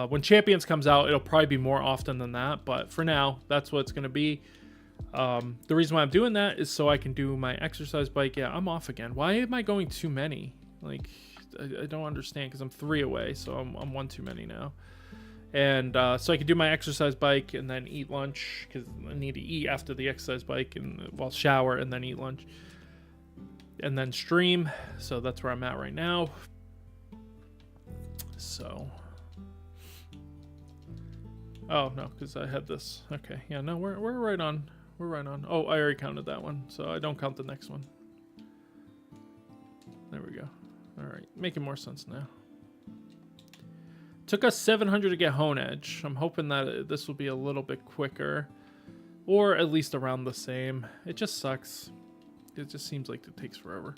When Champions comes out, it'll probably be more often than that, but for now, that's what it's gonna be. The reason why I'm doing that is so I can do my exercise bike. Yeah, I'm off again. Why am I going too many? Like, I don't understand, because I'm 3 away, so I'm 1 too many now. And so I can do my exercise bike and then eat lunch, because I need to eat after the exercise bike, and shower and then eat lunch, and then stream. So that's where I'm at right now. So, oh no, because I had this. Okay, yeah, no, we're right on. We're right on. Oh, I already counted that one, so I don't count the next one. There we go. All right, making more sense now. Took us 700 to get Hone Edge. I'm hoping that this will be a little bit quicker, or at least around the same. It just sucks. It just seems like it takes forever.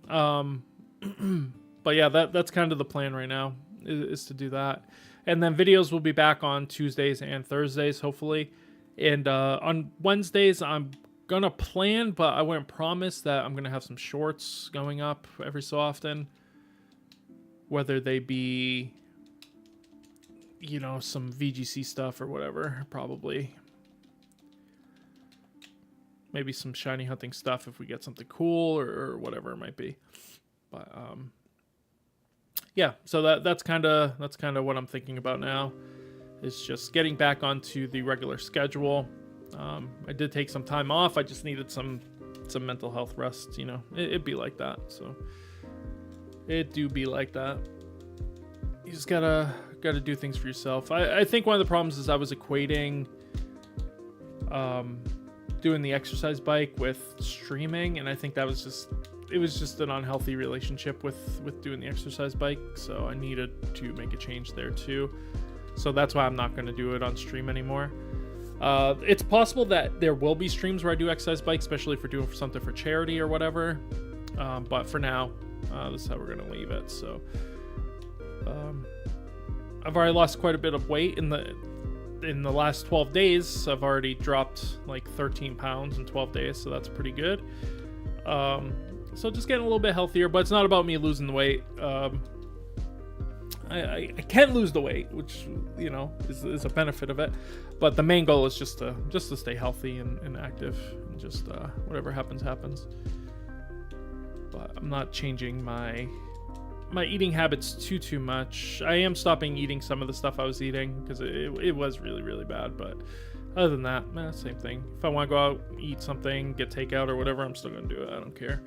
But yeah, that's kind of the plan right now, is to do that. And then videos will be back on Tuesdays and Thursdays, hopefully. And on Wednesdays, I'm going to plan, but I wouldn't promise that I'm going to have some shorts going up every so often. Whether they be, some VGC stuff or whatever, probably. Maybe some shiny hunting stuff if we get something cool, or whatever it might be. But yeah, so that's kind of what I'm thinking about now. Is just getting back onto the regular schedule. I did take some time off. I just needed some mental health rest. It'd be like that. So it do be like that. You just gotta do things for yourself. I think one of the problems is I was equating doing the exercise bike with streaming, and I think that was just an unhealthy relationship with doing the exercise bike. So I needed to make a change there too. So that's why I'm not going to do it on stream anymore. It's possible that there will be streams where I do exercise bike, especially if we're doing something for charity or whatever. But for now, this is how we're going to leave it. So I've already lost quite a bit of weight in the last 12 days. I've already dropped like 13 pounds in 12 days, so that's pretty good. So just getting a little bit healthier, but it's not about me losing the weight. I can lose the weight, which, you know, is a benefit of it. But the main goal is just to stay healthy and active, and just whatever happens. But I'm not changing my eating habits too much. I am stopping eating some of the stuff I was eating because it was really, really bad. But other than that, same thing. If I want to go out, eat something, get takeout or whatever, I'm still gonna do it. I don't care.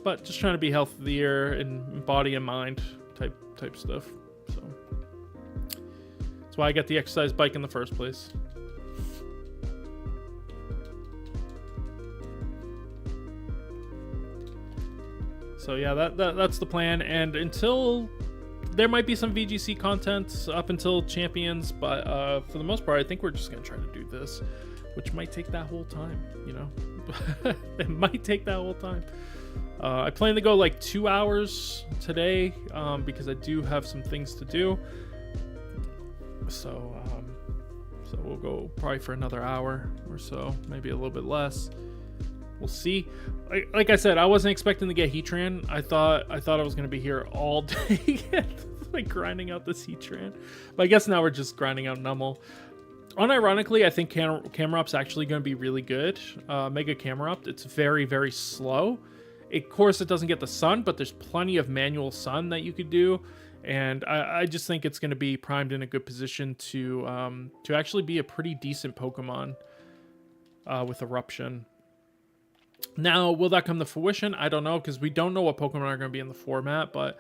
But just trying to be healthier in body and mind type stuff. So that's why I got the exercise bike in the first place. So yeah, that's the plan. And until there might be some VGC content up until Champions, but for the most part, I think we're just gonna try to do this, which might take that whole time. You know, it might take that whole time. I plan to go like 2 hours today because I do have some things to do. So we'll go probably for another hour or so, maybe a little bit less. We'll see. Like I said, I wasn't expecting to get Heatran. I thought I was gonna be here all day, like grinding out this Heatran. But I guess now we're just grinding out Numel. Unironically, I think Camerup's actually going to be really good. Mega Camerupt. It's very, very slow. Of course, it doesn't get the sun, but there's plenty of manual sun that you could do. And I just think it's going to be primed in a good position to actually be a pretty decent Pokemon with Eruption. Now, will that come to fruition? I don't know, because we don't know what Pokemon are going to be in the format. But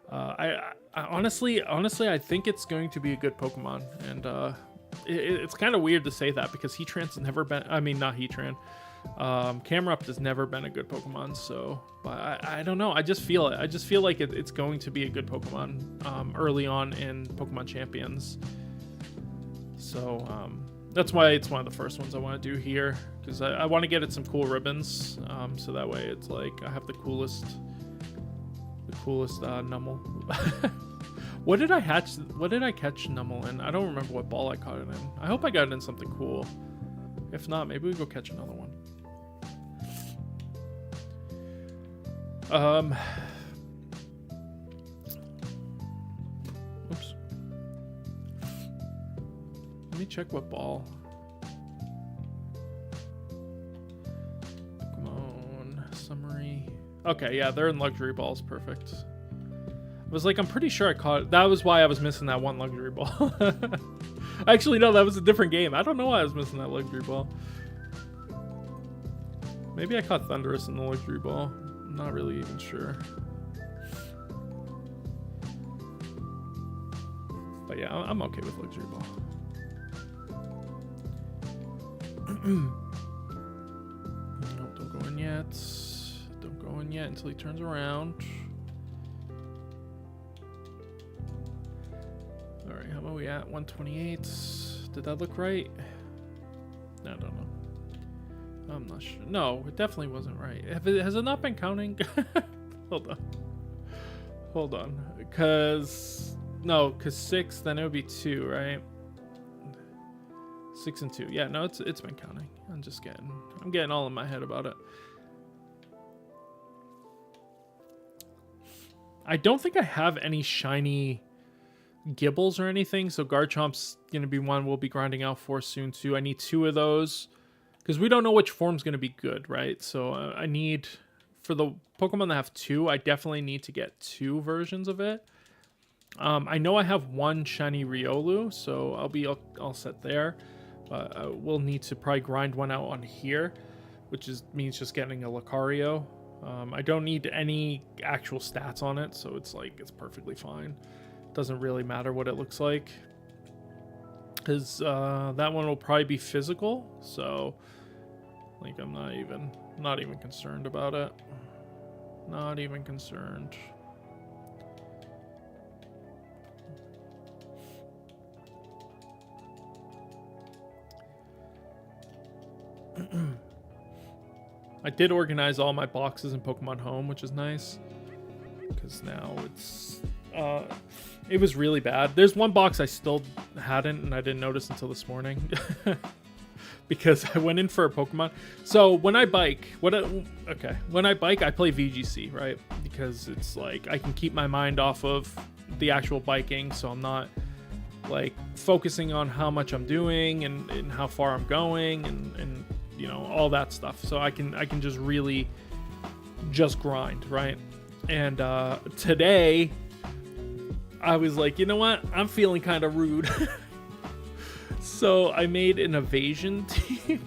I honestly, I think it's going to be a good Pokemon. And it's kind of weird to say that because Heatran's never been... I mean, not Heatran. Camerupt has never been a good Pokemon, so... But I don't know. I just feel it. I just feel like it's going to be a good Pokemon early on in Pokemon Champions. So, that's why it's one of the first ones I want to do here. Because I want to get it some cool ribbons. So that way it's like I have the coolest Numel. What did I catch Numel in? I don't remember what ball I caught it in. I hope I got it in something cool. If not, maybe we go catch another one. Oops. Let me check what ball. Pokemon summary. Okay, yeah, they're in luxury balls. Perfect. I was like, I'm pretty sure I caught it. That was why I was missing that one luxury ball. Actually, no, that was a different game. I don't know why I was missing that luxury ball. Maybe I caught Thundurus in the luxury ball. I'm not really even sure. But yeah, I'm okay with luxury ball. No, don't go in yet. Don't go in yet until he turns around. Alright, how about we at 128? Did that look right? I don't know. I'm not sure. No, it definitely wasn't right. Has it not been counting? Hold on. Because 6, then it would be 2, right? 6 and 2. Yeah, no, it's been counting. I'm getting all in my head about it. I don't think I have any shiny Gibbles or anything, so Garchomp's gonna be one we'll be grinding out for soon too. I need 2 of those because we don't know which form's gonna be good, right? So I need, for the Pokemon that have 2, I definitely need to get 2 versions of it. I know I have 1 shiny Riolu, so I'll be all set there. But we'll need to probably grind one out on here, which means just getting a Lucario. I don't need any actual stats on it, so it's perfectly fine. Doesn't really matter what it looks like, because that one will probably be physical, so like I'm not even concerned about it. Not even concerned. I did organize all my boxes in Pokemon Home, which is nice. because now it was really bad. There's one box I still hadn't, and I didn't notice until this morning. Because I went in for a Pokemon. So when I bike, when I bike, I play VGC, right? Because it's like I can keep my mind off of the actual biking, so I'm not like focusing on how much I'm doing and how far I'm going and you know, all that stuff. So I can just really just grind, right? And today I was like, you know what? I'm feeling kind of rude. So I made an evasion team.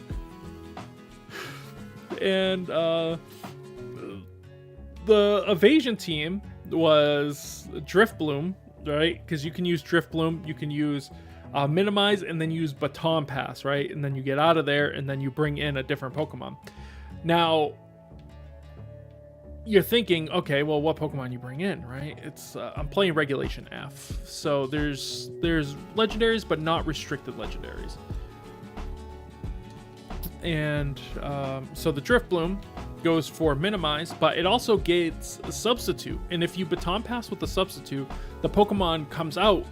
And the evasion team was Drifbloom, right? Because you can use Drifbloom, you can use Minimize, and then use Baton Pass, right? And then you get out of there, and then you bring in a different Pokemon. Now, you're thinking, okay, well, what Pokemon you bring in, right? It's I'm playing Regulation F, so there's legendaries, but not restricted legendaries. And so the Drifbloom goes for Minimize, but it also gets a Substitute. And if you Baton Pass with the Substitute, the Pokemon comes out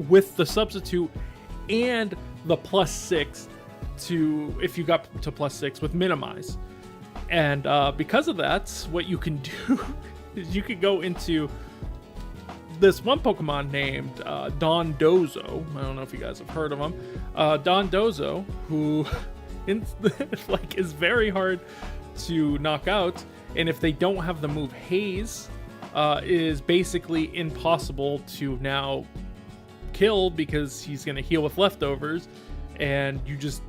with the Substitute and the +6 to, if you got to +6 with Minimize. And because of that, what you can do is you can go into this one Pokemon named Dondozo. I don't know if you guys have heard of him. Dondozo, who like is very hard to knock out, and if they don't have the move Haze, is basically impossible to now kill because he's gonna heal with leftovers, and you just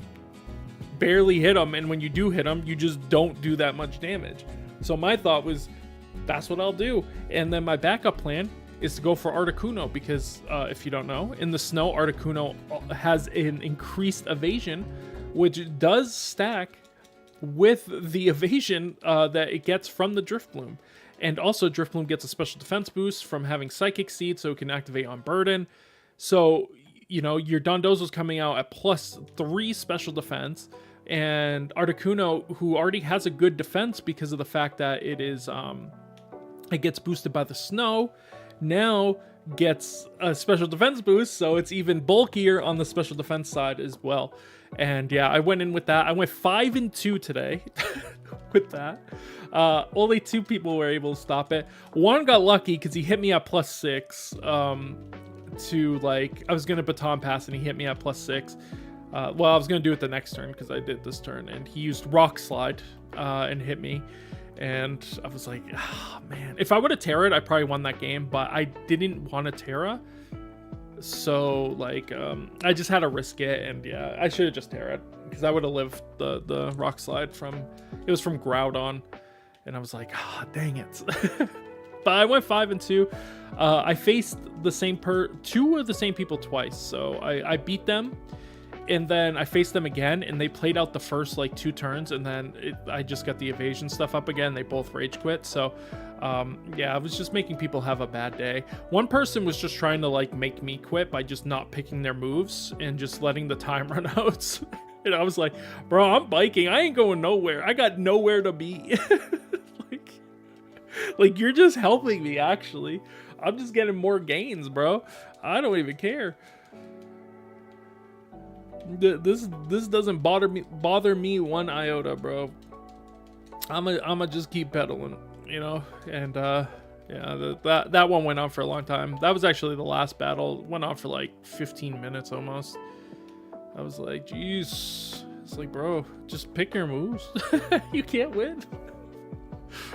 barely hit him, and when you do hit him, you just don't do that much damage. So my thought was, that's what I'll do. And then my backup plan is to go for Articuno, because if you don't know, in the snow, Articuno has an increased evasion, which does stack with the evasion that it gets from the Drifbloom. And also Drifbloom gets a special defense boost from having Psychic Seed, so it can activate on Burden. So, you know, your Dondozo's coming out at +3 special defense, and Articuno, who already has a good defense because of the fact that it is it gets boosted by the snow, now gets a special defense boost, so it's even bulkier on the special defense side as well. And yeah, I went in with that. I went 5-2 today with that. Only 2 people were able to stop it. One got lucky because he hit me at +6 to, like, I was gonna Baton Pass and he hit me at +6. Well, I was gonna do it the next turn because I did this turn, and he used Rock Slide and hit me, and I was like, ah, man, if I would have Terra'd, I probably won that game, but I didn't want to Terra, so like I just had to risk it. And yeah, I should have just Terra'd because I would have lived the Rock Slide from, it was from Groudon, and I was like, ah, dang it. But I went 5-2. I faced the same 2 of the same people twice, so I beat them, and then I faced them again, and they played out the first like 2 turns, and then I just got the evasion stuff up again. They both rage quit. So yeah, I was just making people have a bad day. One person was just trying to like make me quit by just not picking their moves and just letting the time run out. And I was like, bro, I'm biking, I ain't going nowhere, I got nowhere to be. like you're just helping me, actually. I'm just getting more gains, bro. I don't even care. This doesn't bother me one iota, bro. I'ma just keep pedaling, you know. And yeah, that one went on for a long time. That was actually the last battle. It went on for like 15 minutes almost. I was like, jeez. It's like, bro, just pick your moves. You can't win.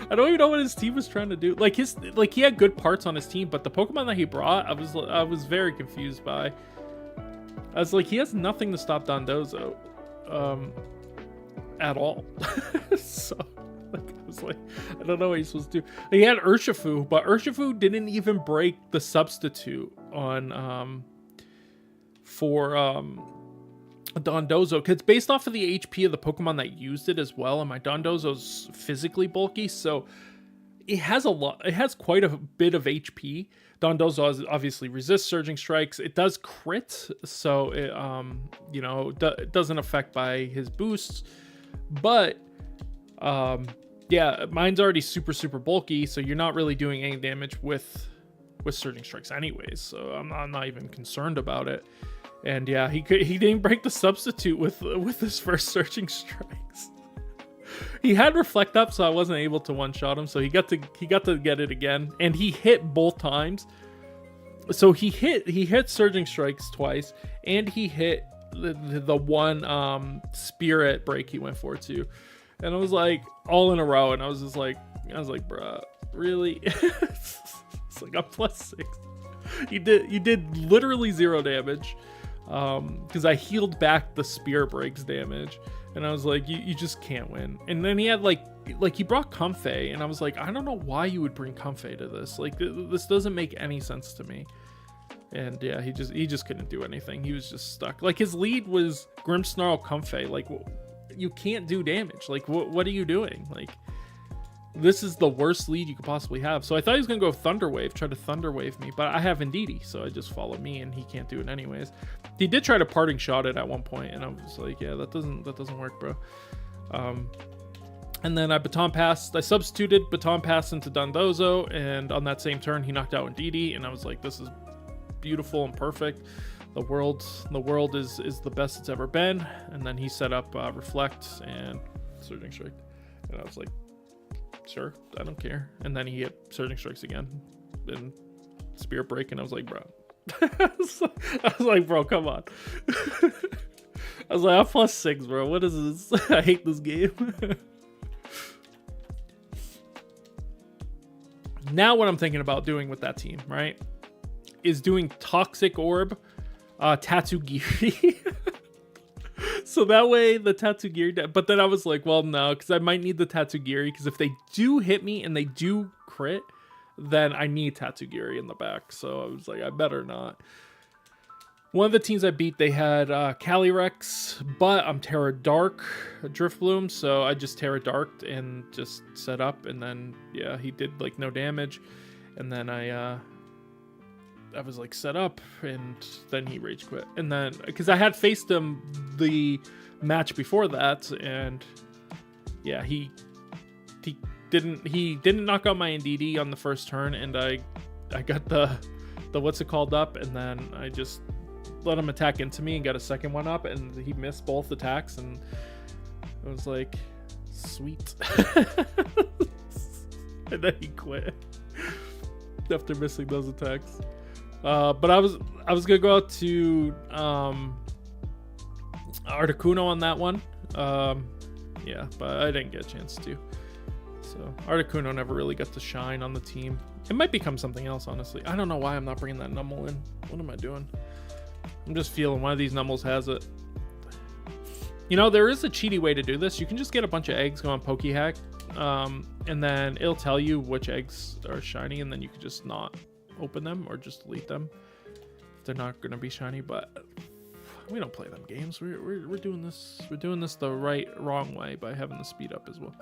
I don't even know what his team was trying to do. Like he had good parts on his team, but the Pokemon that he brought, I was very confused by. I was like, he has nothing to stop Dondozo at all. So like, I was like, I don't know what he's supposed to do. He had Urshifu, but Urshifu didn't even break the substitute on for Dondozo, because it's based off of the HP of the Pokemon that used it as well, and my Dondozo's physically bulky, so it has quite a bit of HP. Dondozo obviously resists Surging Strikes. It does crit, so it you know, it doesn't affect by his boosts, but yeah, yeah, mine's already super bulky, so you're not really doing any damage with Surging Strikes anyways, so I'm not even concerned about it. And yeah, he didn't break the substitute with his first Surging Strikes. He had Reflect up, so I wasn't able to one-shot him, so he got to get it again, and he hit both times. So he hit Surging Strikes twice, and he hit the one Spirit break he went for too. And I was like, all in a row, and I was like, bruh, really? It's like I'm +6. You did literally 0 damage, because I healed back the Spirit breaks damage, and I was like, you just can't win. And then he had like he brought Comfey, and I was like, I don't know why you would bring Comfey to this. Like this doesn't make any sense to me. And yeah, he just couldn't do anything. He was just stuck. Like his lead was Grimmsnarl Comfey. Like you can't do damage. Like what are you doing? Like this is the worst lead you could possibly have. So I thought he was gonna go Thunder Wave, try to Thunder Wave me, but I have Indeedee, so I just follow me, and he can't do it anyways. He did try to Parting Shot it at one point, and I was like, yeah, that doesn't work, bro. And then I Baton Passed. I substituted Baton Pass into Dondozo, and on that same turn, he knocked out Indeedee, and I was like, this is beautiful and perfect. The world is the best it's ever been. And then he set up Reflect and Surging Strike, and I was like, sure, I don't care. And then he hit Surging Strikes again and Spirit Break, and I was like, bro. I was like, bro, come on. I was like, I'm +6, bro. What is this? I hate this game. Now what I'm thinking about doing with that team, right, is doing Toxic Orb, Tatsugiri. So that way the Tatsugiri, but then I was like, well, no, because I might need the Tatsugiri, because if they do hit me and they do crit, then I need Tatsugiri in the back. So I was like, I better not. One of the teams I beat, they had Calyrex, but I'm Terra Dark Driftbloom, so I just Terra Darked and just set up, and then yeah, he did like no damage, and then I was like set up, and then he rage quit. And then because I had faced him the match before that, and yeah, he didn't knock out my Indeedee on the first turn, and I got the what's it called up, and then I just let him attack into me and got a second one up, and he missed both attacks, and I was like, sweet. And then he quit after missing those attacks. But I was gonna go out to Articuno on that one. Yeah, but I didn't get a chance to. So Articuno never really got to shine on the team. It might become something else, honestly. I don't know why I'm not bringing that Numble in. What am I doing? I'm just feeling one of these Numbles has it. You know, there is a cheaty way to do this. You can just get a bunch of eggs, go on PokeHack, and then it'll tell you which eggs are shiny, and then you can just not open them or just delete them if they're not going to be shiny. But we don't play them games. We're doing this. We're doing this the wrong way by having the speed up as well.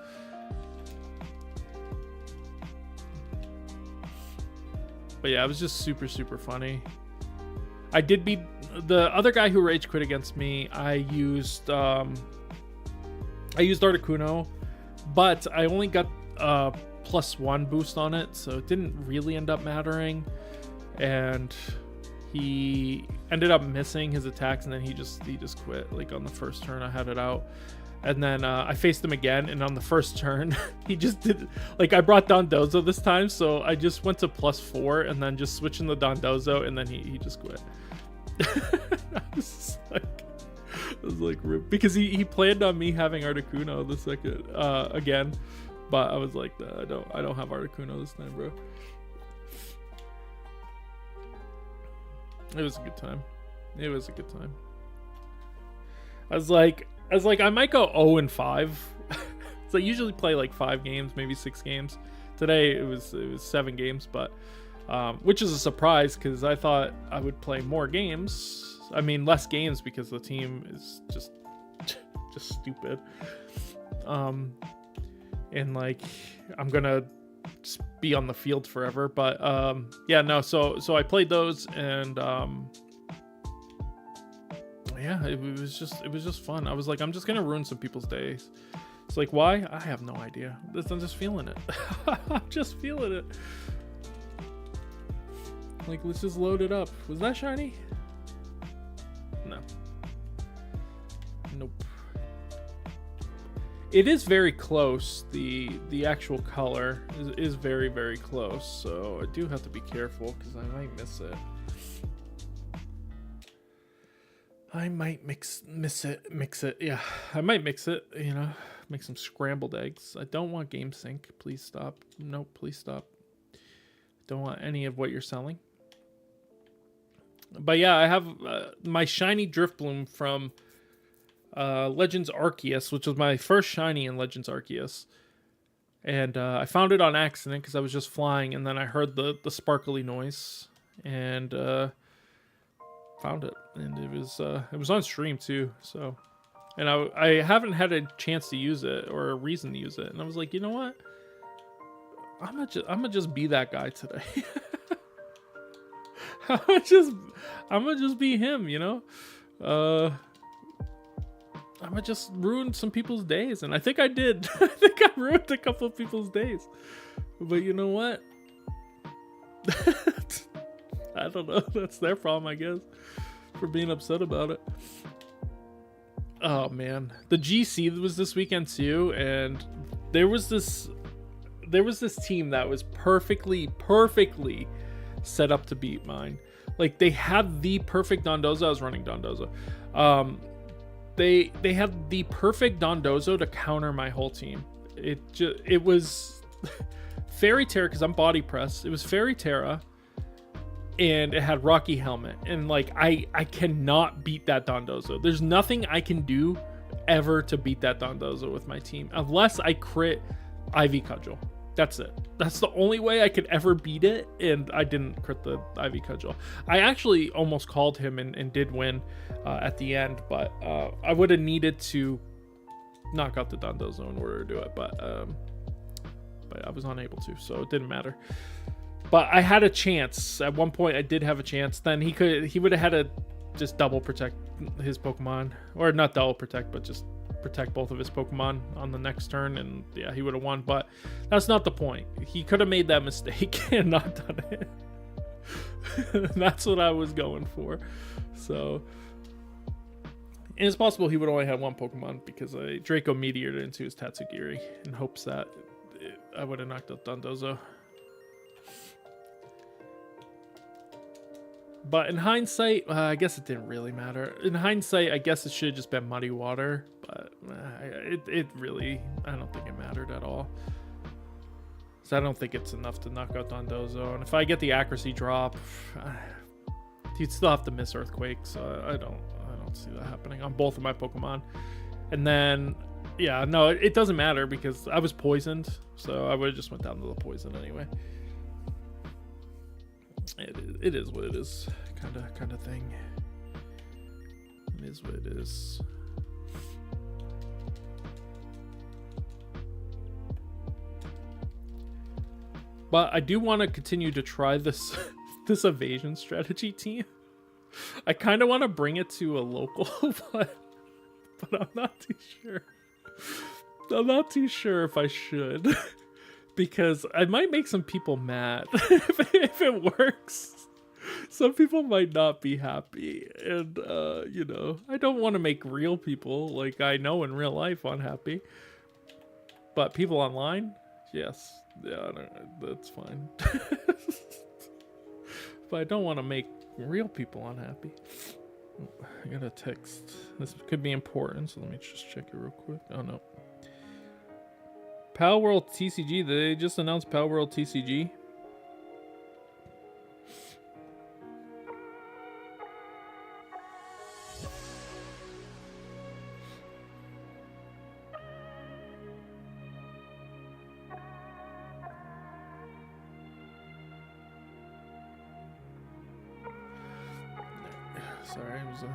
But yeah, it was just super funny. I did beat the other guy who rage quit against me. I used Articuno, but I only got a +1 boost on it, so it didn't really end up mattering. And he ended up missing his attacks, and then he just quit. Like on the first turn, I had it out. And then I faced him again, and on the first turn, he just did, like, I brought Dondozo this time, so I just went to +4, and then just switching the Dondozo, and then he just quit. I was like, rip. Because he planned on me having Articuno the second, again, but I was like, I don't have Articuno this time, bro. It was a good time. It was a good time. I was like, I might go 0-5. So I usually play like 5 games, maybe 6 games. Today it was 7 games, but which is a surprise because I thought I would play more games. I mean, less games because the team is just stupid. And like I'm gonna just be on the field forever. But yeah, no. So I played those, and yeah, it was just fun. I was like, I'm just gonna ruin some people's days. It's like, why? I have no idea. I'm just feeling it. I'm just feeling it. Like, let's just load it up. Was that shiny? No. Nope. It is very close. The actual color is very, very close. So I do have to be careful because I might miss it. I might mix it. Yeah, I might mix it, you know, make some scrambled eggs. I don't want game sync. Please stop. Nope, please stop. Don't want any of what you're selling. But yeah, I have my shiny Drifloon from Legends Arceus, which was my first shiny in Legends Arceus. And I found it on accident because I was just flying, and then I heard the sparkly noise, and found it. And it was on stream too. So, and I haven't had a chance to use it or a reason to use it, and I was like, you know what? I'm gonna just be that guy today. I'm gonna just be him, you know. I'm gonna just ruin some people's days, and I think I did. I think I ruined a couple of people's days. But you know what? I don't know. That's their problem, I guess, for being upset about it. Oh man, the GC was this weekend too, and there was this team that was perfectly set up to beat mine. Like, they had the perfect Dondozo. I was running Dondozo. They had the perfect Dondozo to counter my whole team. It was Fairy Terra, because I'm body press. It was Fairy Terra, and it had Rocky Helmet. And like, I cannot beat that Dondozo. There's nothing I can do ever to beat that Dondozo with my team, unless I crit Ivy Cudgel. That's it. That's the only way I could ever beat it, and I didn't crit the Ivy Cudgel. I actually almost called him and did win at the end, but I would have needed to knock out the Dondozo in order to do it, but I was unable to, so it didn't matter. But I had a chance. At one point, I did have a chance. Then he would have had to just double protect his Pokemon, or not double protect, but just protect both of his Pokemon on the next turn, and yeah, he would have won. But that's not the point. He could have made that mistake and not done it. That's what I was going for. So, and it's possible he would only have one Pokemon, because I Draco Meteored into his Tatsugiri in hopes that I would have knocked out Dondozo. But in hindsight, I guess it didn't really matter. In hindsight, I guess it should have just been Muddy Water. But it really, I don't think it mattered at all. So I don't think it's enough to knock out Dondozo. And if I get the accuracy drop, he'd still have to miss Earthquake. So I don't see that happening on both of my Pokemon. And then, yeah, no, it doesn't matter, because I was poisoned. So I would have just went down to the poison anyway. It is what it is, kind of thing. It is what it is. But I do want to continue to try this evasion strategy team. I kind of want to bring it to a local, but I'm not too sure. I'm not too sure if I should. Because I might make some people mad if it works. Some people might not be happy. And, you know, I don't want to make real people, like I know in real life, unhappy. But people online, yes. Yeah, that's fine. But I don't want to make real people unhappy. I got a text. This could be important, so let me just check it real quick. Oh, no. Pal World TCG, they just announced Pal World TCG. Sorry, I was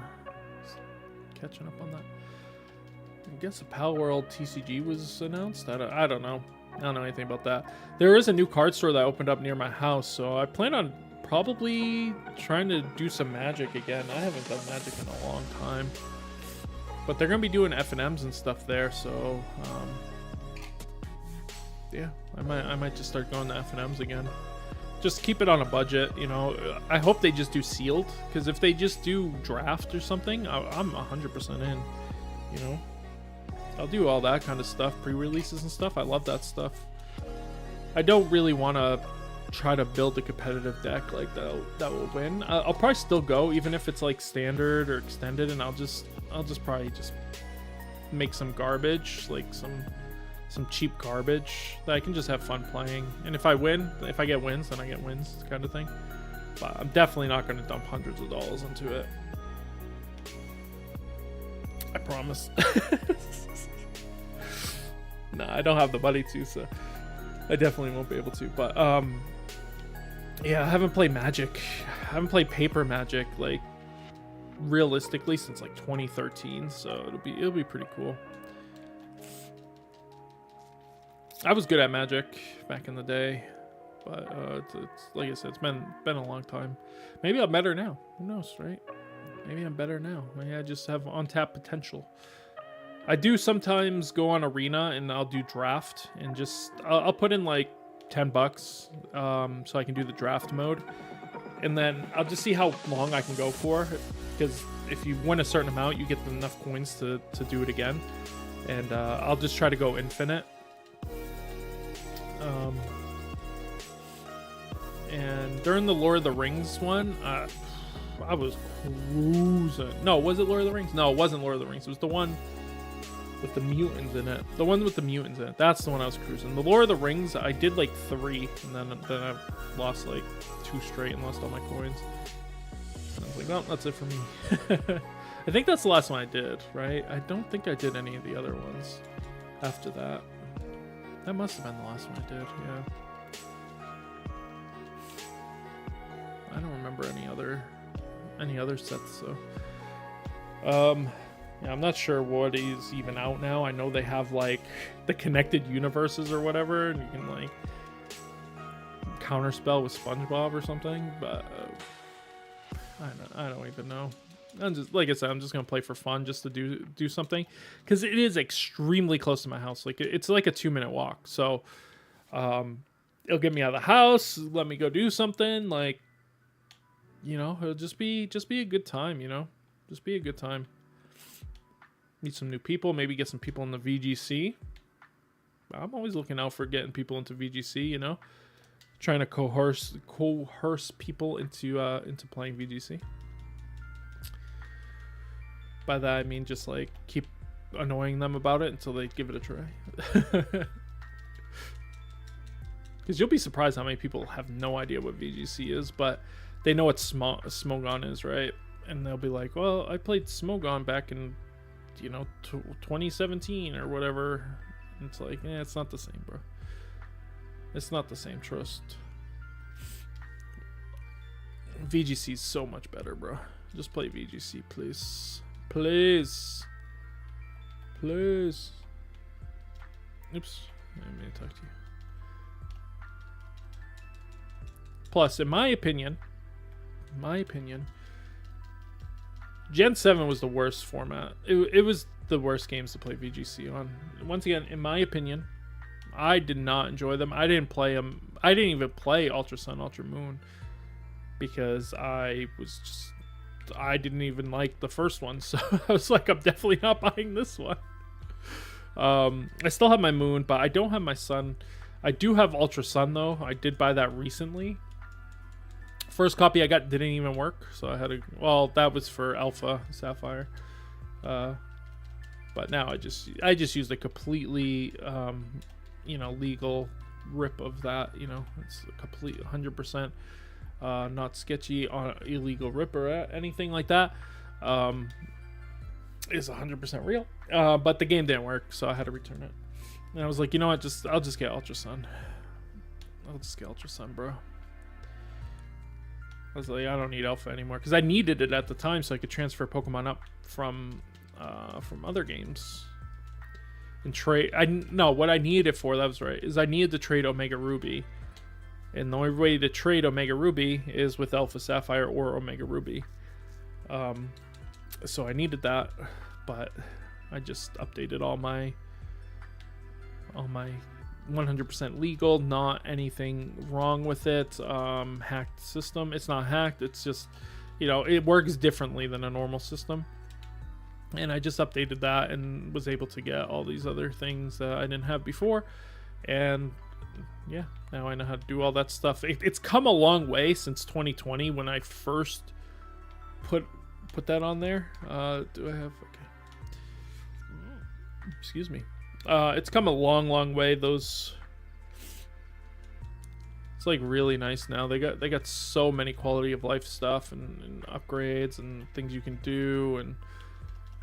catching up on that. I guess a Pal World TCG was announced. I don't know. I don't know anything about that. There is a new card store that opened up near my house, so I plan on probably trying to do some Magic again. I haven't done Magic in a long time. But they're gonna be doing FNMs and stuff there, so yeah, I might just start going to FNMs again. Just keep it on a budget, you know. I hope they just do sealed, because if they just do draft or something, I'm 100% in, you know. I'll do all that kind of stuff, pre-releases and stuff. I love that stuff. I don't really want to try to build a competitive deck like that will win. I'll probably still go, even if it's like standard or extended, and I'll just probably just make some garbage, like some cheap garbage that I can just have fun playing. And if I get wins, then I get wins, kind of thing. But I'm definitely not going to dump hundreds of dollars into it. I promise. Nah, I don't have the money to, so I definitely won't be able to. But yeah, I haven't played Magic. I haven't played paper Magic like realistically since like 2013, so it'll be pretty cool. I was good at Magic back in the day, but it's like I said, it's been a long time. Maybe I'm better now. Who knows, right? Maybe I'm better now. Maybe I just have untapped potential. I do sometimes go on Arena and I'll do draft and just I'll put in like $10 so I can do the draft mode, and then I'll just see how long I can go for, because if you win a certain amount, you get enough coins to do it again, and I'll just try to go infinite. And during the Lord of the Rings one, I was cruising. No, was it Lord of the Rings? No, it wasn't Lord of the Rings. It was the one with the mutants in it. The one with the mutants in it. That's the one I was cruising. The Lord of the Rings, I did like 3, and then I lost like 2 straight and lost all my coins. And I was like, well, that's it for me. I think that's the last one I did, right? I don't think I did any of the other ones after that. That must have been the last one I did, yeah. I don't remember any other sets, so yeah, I'm not sure what is even out now. I know they have like the connected universes or whatever, and you can like counterspell with SpongeBob or something, but I don't even know. I'm just, like I said, I'm just gonna play for fun, just to do something, because it is extremely close to my house. Like it's like a 2-minute walk, so it'll get me out of the house, let me go do something, like, you know, it'll just be a good time, you know, just be a good time. Meet some new people, maybe get some people in the VGC. I'm always looking out for getting people into VGC, you know, trying to coerce people into playing VGC. By that I mean just like keep annoying them about it until they give it a try. Because you'll be surprised how many people have no idea what VGC is, but they know what Smogon is, right? And they'll be like, well, I played Smogon back in, you know, 2017 or whatever. And it's like, it's not the same, bro. It's not the same, trust. VGC is so much better, bro. Just play VGC, please. Please. Please. Oops. I didn't mean to talk to you. Plus, in my opinion, Gen 7 was the worst format. It was the worst games to play VGC on. Once again, in my opinion, I did not enjoy them. I didn't play them. I didn't even play Ultra Sun, Ultra Moon, because I didn't even like the first one. So I was like, I'm definitely not buying this one. I still have my Moon, but I don't have my Sun. I do have Ultra Sun, though. I did buy that recently. First copy I got didn't even work, so I had to, well, that was for Alpha Sapphire. But now I just used a completely you know, legal rip of that, you know. It's a complete 100% not sketchy on illegal rip or anything like that. Is 100% real. But the game didn't work, so I had to return it. And I was like, you know what, I'll just get Ultra Sun. I'll just get Ultra Sun, bro. I was like, I don't need Alpha anymore, because I needed it at the time so I could transfer Pokemon up from other games and trade. What I needed it for, that was right, is I needed to trade Omega Ruby, and the only way to trade Omega Ruby is with Alpha Sapphire or Omega Ruby. So I needed that, but I just updated all my 100% legal, not anything wrong with it. Hacked system. It's not hacked. It's just, you know, it works differently than a normal system. And I just updated that and was able to get all these other things that I didn't have before. And yeah, now I know how to do all that stuff. It's come a long way since 2020 when I first put that on there. Do I have, okay. Excuse me. It's come a long way. It's like really nice now. They got so many quality of life stuff and upgrades and things you can do, and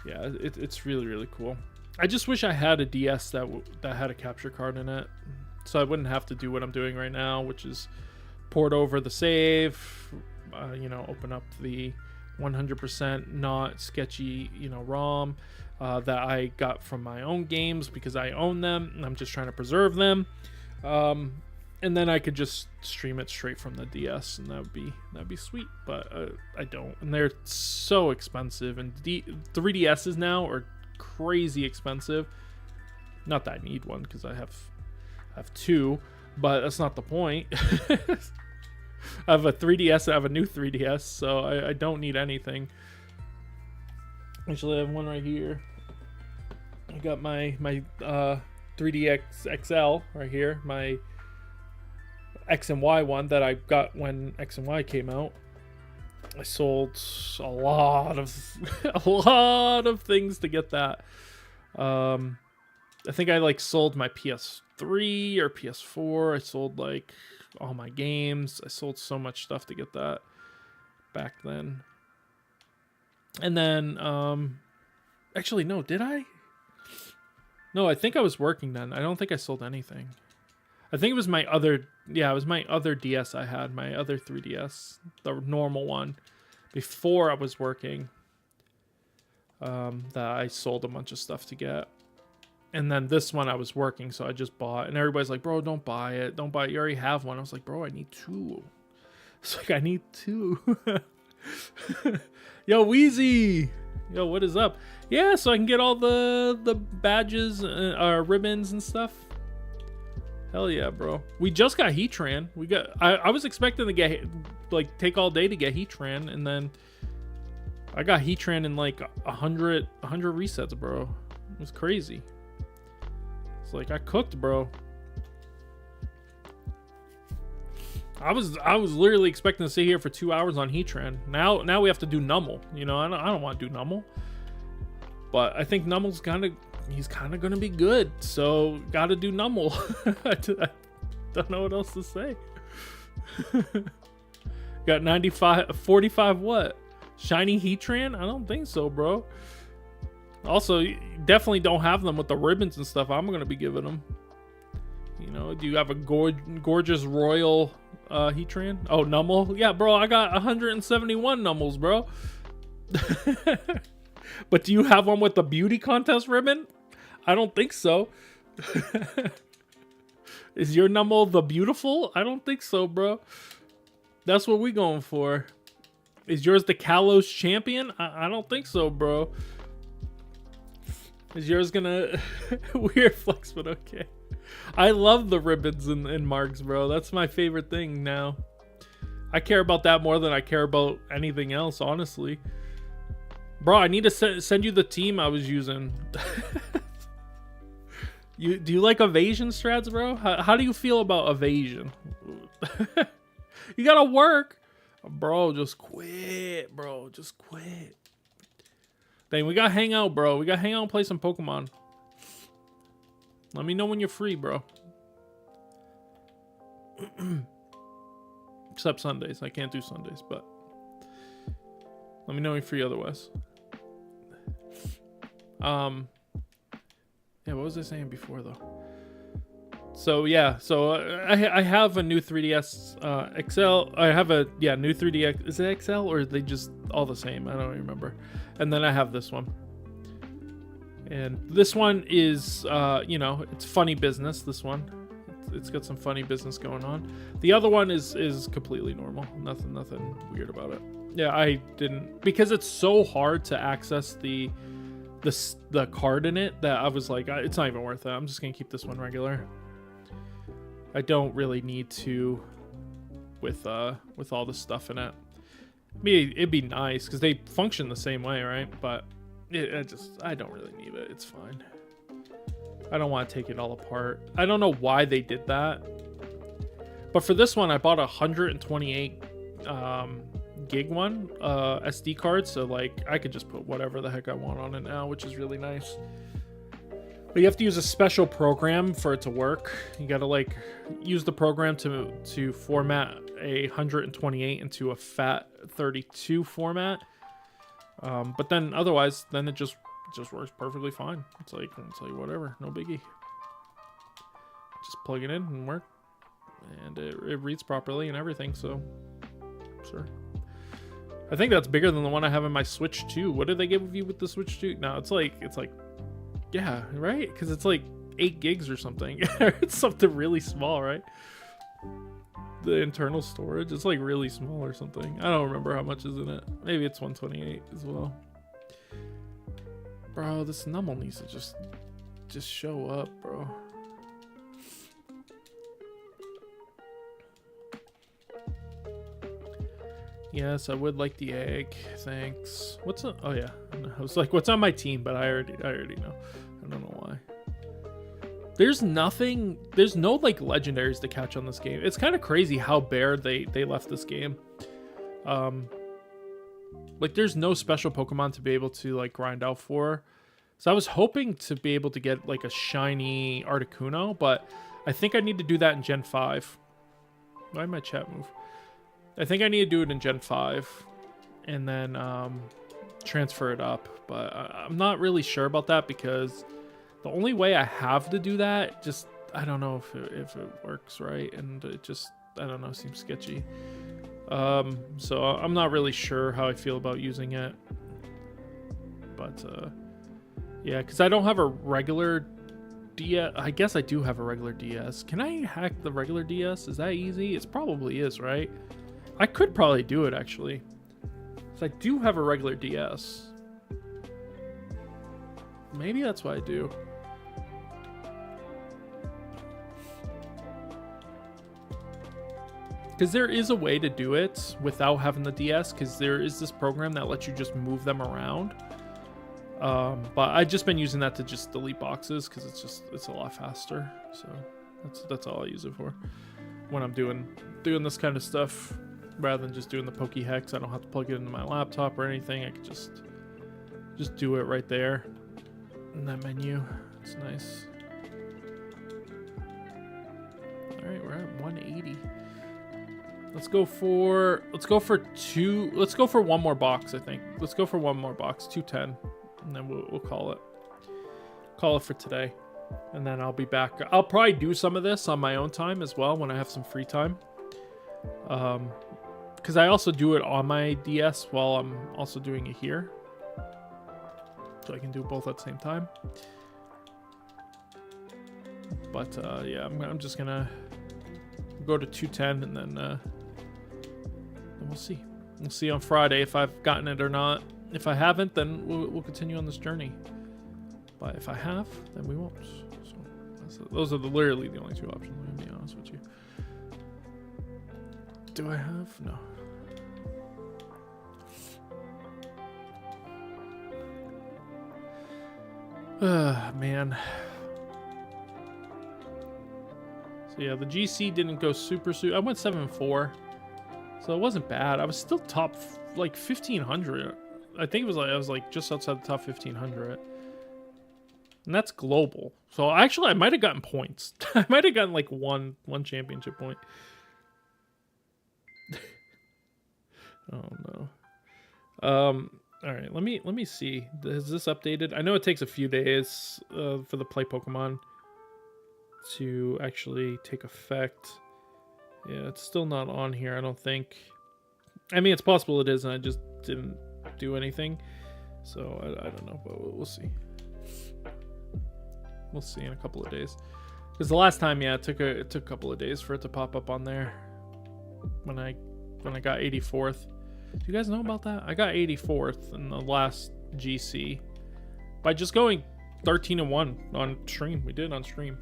yeah, it's really cool. I just wish I had a DS that had a capture card in it, so I wouldn't have to do what I'm doing right now, which is port over the save, you know, open up the 100% not sketchy, you know, ROM that I got from my own games because I own them and I'm just trying to preserve them, and then I could just stream it straight from the DS, and that'd be sweet. But I don't, and they're so expensive, and 3DSs now are crazy expensive. Not that I need one because I have two, but that's not the point. I have a 3DS, I have a new 3DS, so I don't need anything. Actually, I have one right here. I got my 3DX XL right here, my X and Y one that I got when X and Y came out. I sold a lot of things to get that. I think I like sold my PS3 or PS4. I sold like all my games. I sold so much stuff to get that back then. And then actually no, did I? No, I think I was working then. I don't think I sold anything. I think it was my other, yeah, it was my other DS I had, my other 3DS, the normal one, before I was working, that I sold a bunch of stuff to get. And then this one I was working, so I just bought. And everybody's like, bro, don't buy it. Don't buy it. You already have one. I was like, bro, I need two. It's like, I need two. Yo, Wheezy. Yo, what is up? Yeah, so I can get all the badges, ribbons and stuff. Hell yeah, bro. We just got Heatran. I was expecting to get, like, take all day to get Heatran, and then I got Heatran in like 100 resets, bro. It was crazy. It's like I cooked, bro. I was literally expecting to sit here for 2 hours on Heatran. Now we have to do Nummel. You know, I don't want to do Nummel, but I think Nummel's he's kind of gonna be good. So gotta do Nummel. I don't know what else to say. Got 45 what? Shiny Heatran? I don't think so, bro. Also, you definitely don't have them with the ribbons and stuff I'm gonna be giving them. You know, do you have a gorgeous royal Heatran? Oh, Nummel? Yeah, bro, I got 171 Nummels, bro. But do you have one with the beauty contest ribbon? I don't think so. Is your Nummel the beautiful? I don't think so, bro. That's what we going for. Is yours the Kalos champion? I don't think so, bro. Is yours gonna... Weird flex, but okay. I love the ribbons and marks, bro. That's my favorite thing now. I care about that more than I care about anything else, honestly. Bro, I need to send you the team I was using. Do you like evasion strats, bro? How do you feel about evasion? You gotta work. Bro, just quit, bro. Just quit. Dang, we gotta hang out, bro. We gotta hang out and play some Pokemon. Let me know when you're free, bro. Except Sundays. I can't do Sundays, but let me know when you're free otherwise. Yeah, what was I saying before, though? So, yeah. So, I have a new 3DS XL. I have a, yeah, new 3DS. Is it XL or are they just all the same? I don't remember. And then I have this one. And this one is, you know, it's funny business, this one. It's got some funny business going on. The other one is completely normal. Nothing weird about it. Yeah, I didn't... Because it's so hard to access the the card in it that I was like, it's not even worth it. I'm just gonna keep this one regular. I don't really need to with all the stuff in it. It'd be nice because they function the same way, right? But I don't really need it. It's fine. I don't want to take it all apart. I don't know why they did that. But for this one, I bought a 128 gig one SD card, so like I could just put whatever the heck I want on it now, which is really nice. But you have to use a special program for it to work. You gotta like use the program to format a 128 into a fat 32 format. But then otherwise, then it just works perfectly fine. It's like whatever, no biggie. Just plug it in and work, and it reads properly and everything. So sure. I think that's bigger than the one I have in my Switch 2. What did they give you with the Switch 2? No, it's like yeah, right? Because it's like 8 gigs or something. It's something really small, right? The internal storage, it's like really small or something. I don't remember how much is in it. Maybe it's 128 as well. Bro, this Nummel needs to just show up, bro. Yes, I would like the egg. Thanks. What's on? Oh yeah, I was like, what's on my team? But I already know. I don't know why. There's nothing. There's no like legendaries to catch on this game. It's kind of crazy how bare they left this game. Like there's no special Pokemon to be able to like grind out for. So I was hoping to be able to get like a shiny Articuno, but I think I need to do that in Gen 5. Why did my chat move? I think I need to do it in Gen 5 and then transfer it up. But I'm not really sure about that because the only way I have to do that, just, I don't know if it works right. And it just, I don't know, seems sketchy. So I'm not really sure how I feel about using it. But yeah, because I don't have a regular DS. I guess I do have a regular DS. Can I hack the regular DS? Is that easy? It probably is, right? I could probably do it, actually. So I do have a regular DS. Maybe that's what I do. Because there is a way to do it without having the DS, because there is this program that lets you just move them around. But I've just been using that to just delete boxes, because it's a lot faster. So that's all I use it for when I'm doing this kind of stuff. Rather than just doing the Pokéhex, I don't have to plug it into my laptop or anything. I could just do it right there in that menu. It's nice. All right, we're at 180. Let's go for one more box, I think. Let's go for one more box, 210, and then we'll call it for today. And then I'll be back. I'll probably do some of this on my own time as well when I have some free time. Because I also do it on my DS while I'm also doing it here. So I can do both at the same time. But yeah, I'm just gonna go to 210 and then we'll see. We'll see on Friday if I've gotten it or not. If I haven't, then we'll continue on this journey. But if I have, then we won't. So those are literally the only two options, let me be honest with you. Do I have? No. Man. So yeah, the GC didn't go super. I went 7-4, so it wasn't bad. I was still top like 1500. I think it was like I was like just outside the top 1500, and that's global. So actually, I might have gotten points. I might have gotten like one championship point. Oh no. All right, let me see. Is this updated? I know it takes a few days for the play Pokemon to actually take effect. Yeah, it's still not on here, I don't think. I mean, it's possible it is, and I just didn't do anything. So I don't know, but we'll see. We'll see in a couple of days. Because the last time, yeah, it took a couple of days for it to pop up on there. When I got 84th. Do you guys know about that? I got 84th in the last GC. by just going 13-1 on stream. We did on stream.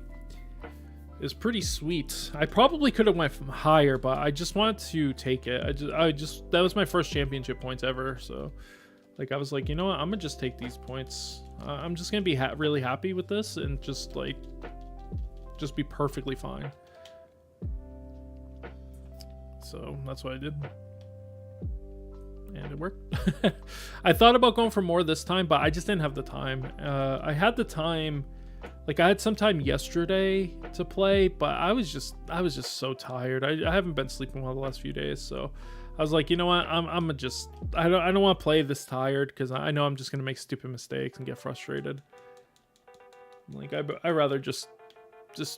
It's pretty sweet. I probably could have went from higher, but I just wanted to take it. I just that was my first championship points ever, so like I was like, you know what, I'm gonna just take these points. I'm just gonna be really happy with this and just be perfectly fine. So that's what I did, and it worked. I thought about going for more this time, but I just didn't have the time. I had the time. Like I had some time yesterday to play, but I was just so tired. I haven't been sleeping well the last few days, so I was like, you know what, I don't want to play this tired because I know I'm just gonna make stupid mistakes and get frustrated. Like I rather just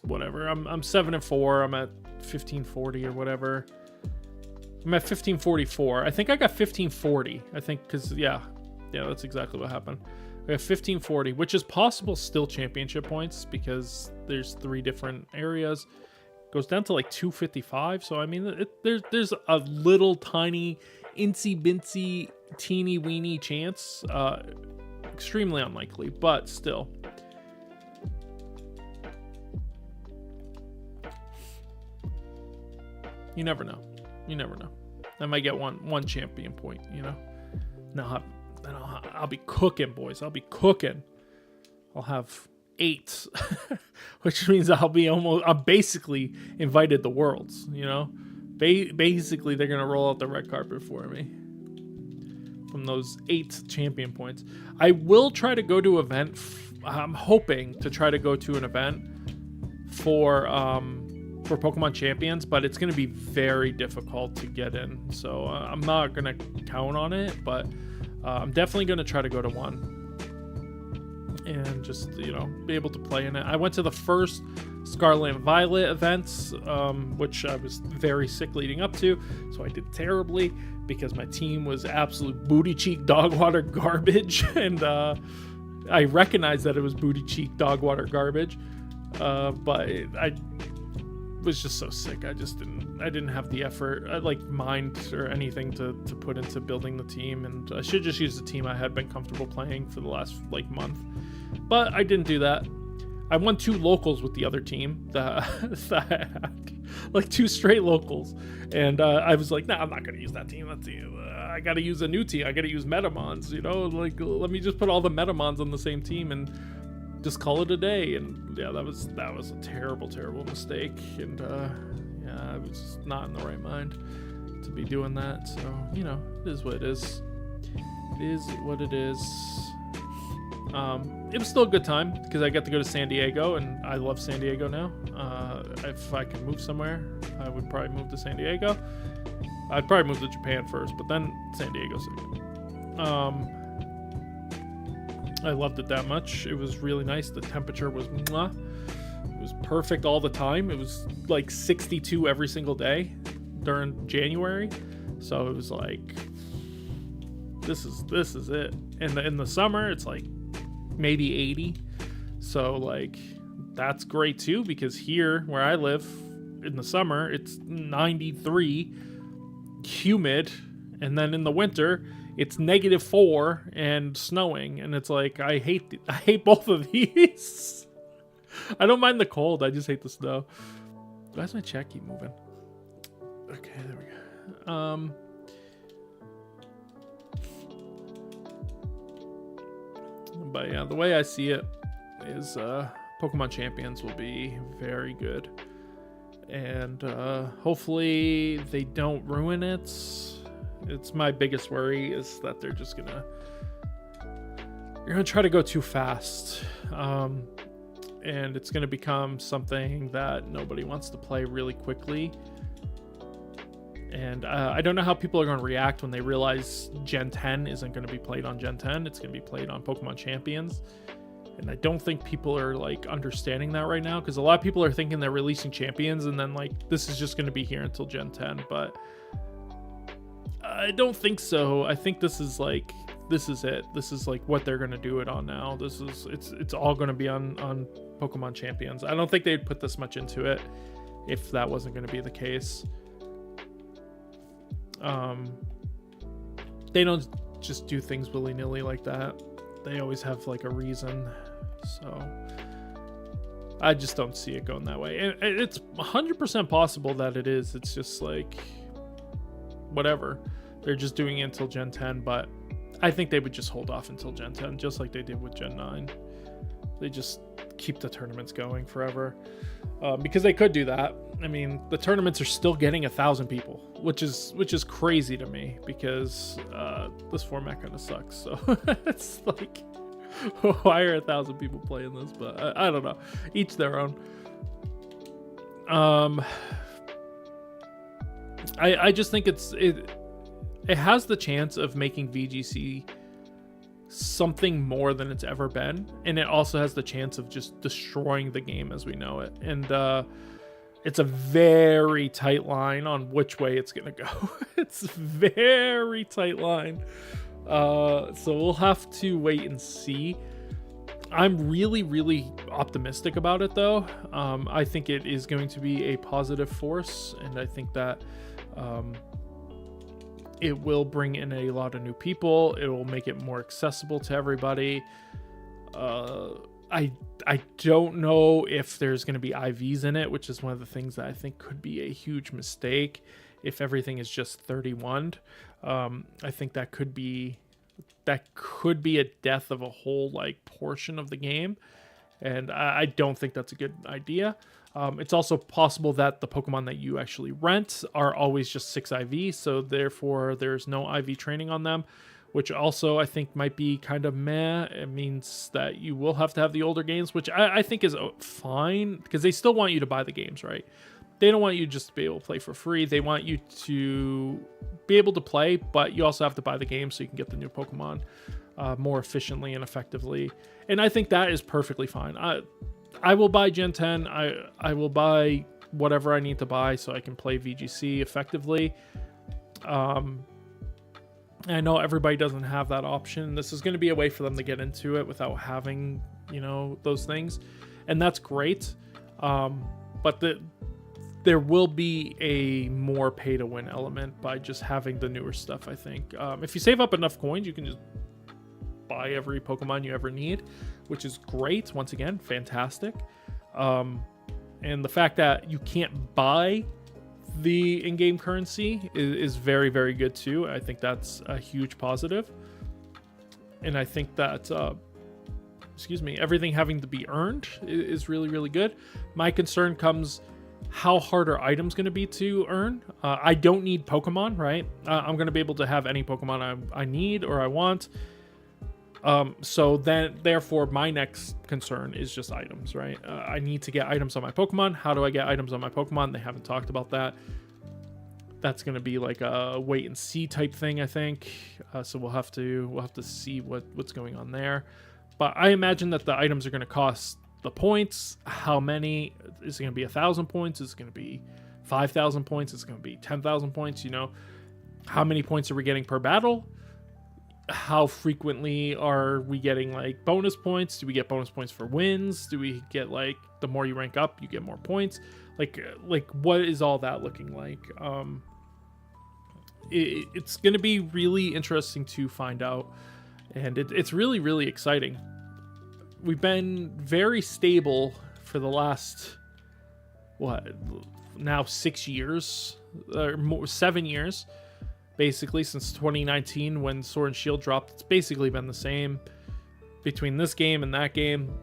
whatever. I'm 7-4. I'm at 1540 or whatever. I'm at 1544. I think I got 1540. I think because yeah, that's exactly what happened. We have 1540, which is possible still championship points because there's 3 different areas. Goes down to like 255. So I mean, there's a little tiny, incy bincy, teeny weeny chance. Extremely unlikely, but still. You never know. You never know. I might get one champion point. You know. No. Then I'll be cooking, boys. I'll be cooking. I'll have 8, which means I'm basically invited the worlds, you know? Basically, they're going to roll out the red carpet for me from those 8 champion points. I will try to go to an event. I'm hoping to try to go to an event for Pokemon Champions, but it's going to be very difficult to get in. So I'm not going to count on it, but I'm definitely going to try to go to one and just, you know, be able to play in it. I went to the first Scarlet and Violet events, which I was very sick leading up to, so I did terribly because my team was absolute booty cheek dog water garbage, and I recognized that it was booty cheek dog water garbage, but I was just so sick. I didn't have the effort, mind or anything to put into building the team, and I should just use the team I had been comfortable playing for the last month, but I didn't do that. I won 2 locals with the other team that I had, 2 straight locals, and I was like, nah, I'm not gonna use that team. I gotta use a new team. I gotta use Metamons, you know, let me just put all the Metamons on the same team and just call it a day. And yeah, that was a terrible mistake, and I was just not in the right mind to be doing that. So, you know, it is what it is. It is what it is. It was still a good time because I got to go to San Diego, and I love San Diego now. If I could move somewhere, I would probably move to San Diego. I'd probably move to Japan first, but then San Diego second. I loved it that much. It was really nice. The temperature was mwah. It was perfect all the time. It was like 62 every single day during January. So it was like, this is it. In the summer, it's like maybe 80. So like, that's great too, because here where I live in the summer, it's 93, humid, and then in the winter, it's -4 and snowing, and it's like, I hate both of these. I don't mind the cold, I just hate the snow. Why does my chat keep moving? Okay, there we go. But yeah, the way I see it is Pokemon Champions will be very good, and hopefully they don't ruin it. It's my biggest worry is that they're gonna try to go too fast, and it's gonna become something that nobody wants to play really quickly. And I don't know how people are going to react when they realize Gen 10 isn't going to be played on Gen 10. It's going to be played on Pokemon Champions. And I don't think people are understanding that right now, because a lot of people are thinking they're releasing Champions and then this is just going to be here until Gen 10. But I don't think so. I think this is it. This is what they're going to do it on now. It's all going to be on Pokemon Champions. I don't think they'd put this much into it if that wasn't going to be the case. They don't just do things willy-nilly like that. They always have like a reason. So I just don't see it going that way. And it's 100% possible that it is. It's just like, whatever. They're just doing it until Gen 10, but I think they would just hold off until Gen 10, just like they did with Gen 9. They just keep the tournaments going forever. Because they could do that. I mean, the tournaments are still getting 1,000 people, which is crazy to me, because this format kind of sucks. So it's like, why are 1,000 people playing this? But I don't know. Each their own. I just think it has the chance of making VGC something more than it's ever been, and it also has the chance of just destroying the game as we know it. And it's a very tight line on which way it's gonna go. It's a very tight line. So we'll have to wait and see. I'm really optimistic about it, though. I think it is going to be a positive force, and I think that it will bring in a lot of new people. It will make it more accessible to everybody. I don't know if there's going to be IVs in it, which is one of the things that I think could be a huge mistake if everything is just 31. I think that could be a death of a whole like portion of the game, and I don't think that's a good idea. It's also possible that the Pokemon that you actually rent are always just 6 IV, so therefore there's no IV training on them, which also I think might be kind of meh. It means that you will have to have the older games, which I think is fine, because they still want you to buy the games, right? They don't want you just to be able to play for free. They want you to be able to play, but you also have to buy the game so you can get the new Pokemon more efficiently and effectively. And I think that is perfectly fine. I will buy Gen 10. I will buy whatever I need to buy so I can play VGC effectively. I know everybody doesn't have that option. This is going to be a way for them to get into it without having, those things. And that's great. But there will be a more pay-to-win element by just having the newer stuff, I think. If you save up enough coins, you can just buy every Pokemon you ever need, which is great. Once again, fantastic. And the fact that you can't buy the in-game currency is very, very good too. I think that's a huge positive. And I think that, everything having to be earned is really, really good. My concern comes, how hard are items going to be to earn? I don't need Pokemon, right? I'm going to be able to have any Pokemon I need or I want. So then, therefore, my next concern is just items, right? I need to get items on my Pokemon. How do I get items on my Pokemon? They haven't talked about that. That's going to be like a wait and see type thing, I think. So we'll have to see what's going on there. But I imagine that the items are going to cost the points. How many? Is it going to be 1,000 points? Is it going to be 5,000 points? Is it going to be 10,000 points? How many points are we getting per battle? How frequently are we getting like bonus points? Do we get bonus points for wins? Do we get like the more you rank up, you get more points? Like what is all that looking like? It's going to be really interesting to find out, and it's really, really exciting. We've been very stable for the last 6 years or more, 7 years. Basically, since 2019 when Sword and Shield dropped, it's basically been the same between this game and that game.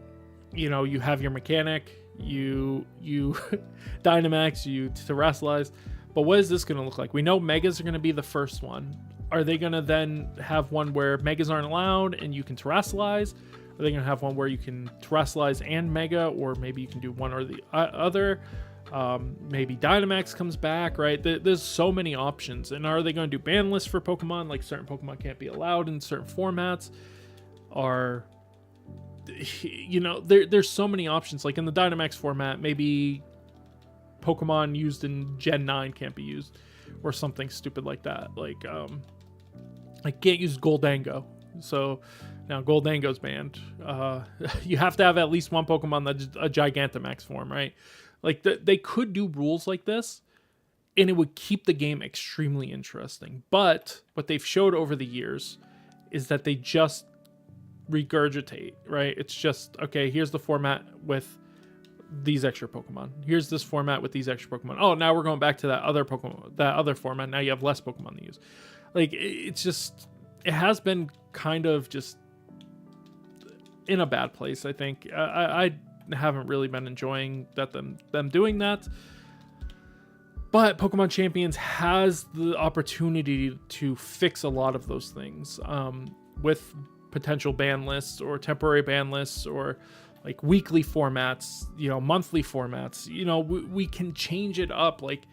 You have your mechanic, you Dynamax, you Terrasilize. But what is this going to look like? We know Megas are going to be the first one. Are they going to then have one where Megas aren't allowed and you can Terrasilize? Are they going to have one where you can Terrasilize and Mega, or maybe you can do one or the other? Maybe Dynamax comes back, right? There's so many options. And are they going to do ban lists for Pokemon? Like certain Pokemon can't be allowed in certain formats. There's so many options. Like in the Dynamax format, maybe Pokemon used in Gen 9 can't be used, or something stupid like that. Like, I can't use Goldango. So now Goldango's banned. You have to have at least one Pokemon that's a Gigantamax form, right? Like, they could do rules like this, and it would keep the game extremely interesting. But what they've showed over the years is that they just regurgitate, right? It's just, okay, here's the format with these extra Pokemon. Here's this format with these extra Pokemon. Oh, now we're going back to that other Pokemon, that other format. Now you have less Pokemon to use. Like, it's just, it has been kind of just in a bad place, I think. I haven't really been enjoying that them doing that. But Pokemon Champions has the opportunity to fix a lot of those things with potential ban lists or temporary ban lists or like weekly formats, you know, monthly formats. You know, we can change it up. Like,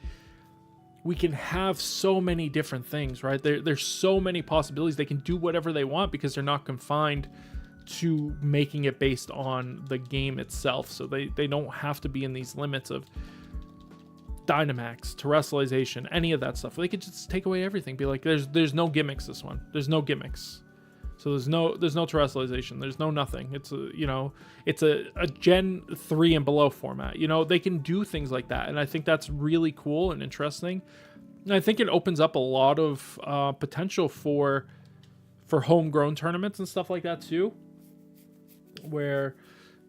we can have so many different things, right? There's so many possibilities. They can do whatever they want because they're not confined to making it based on the game itself. So they don't have to be in these limits of Dynamax, Terrestrialization, any of that stuff. They could just take away everything. Be like, there's no gimmicks this one. There's no gimmicks. So there's no Terrestrialization. There's no nothing. It's a, you know, it's a Gen 3 and below format. You know, they can do things like that. And I think that's really cool and interesting. And I think it opens up a lot of potential for homegrown tournaments and stuff like that too. Where,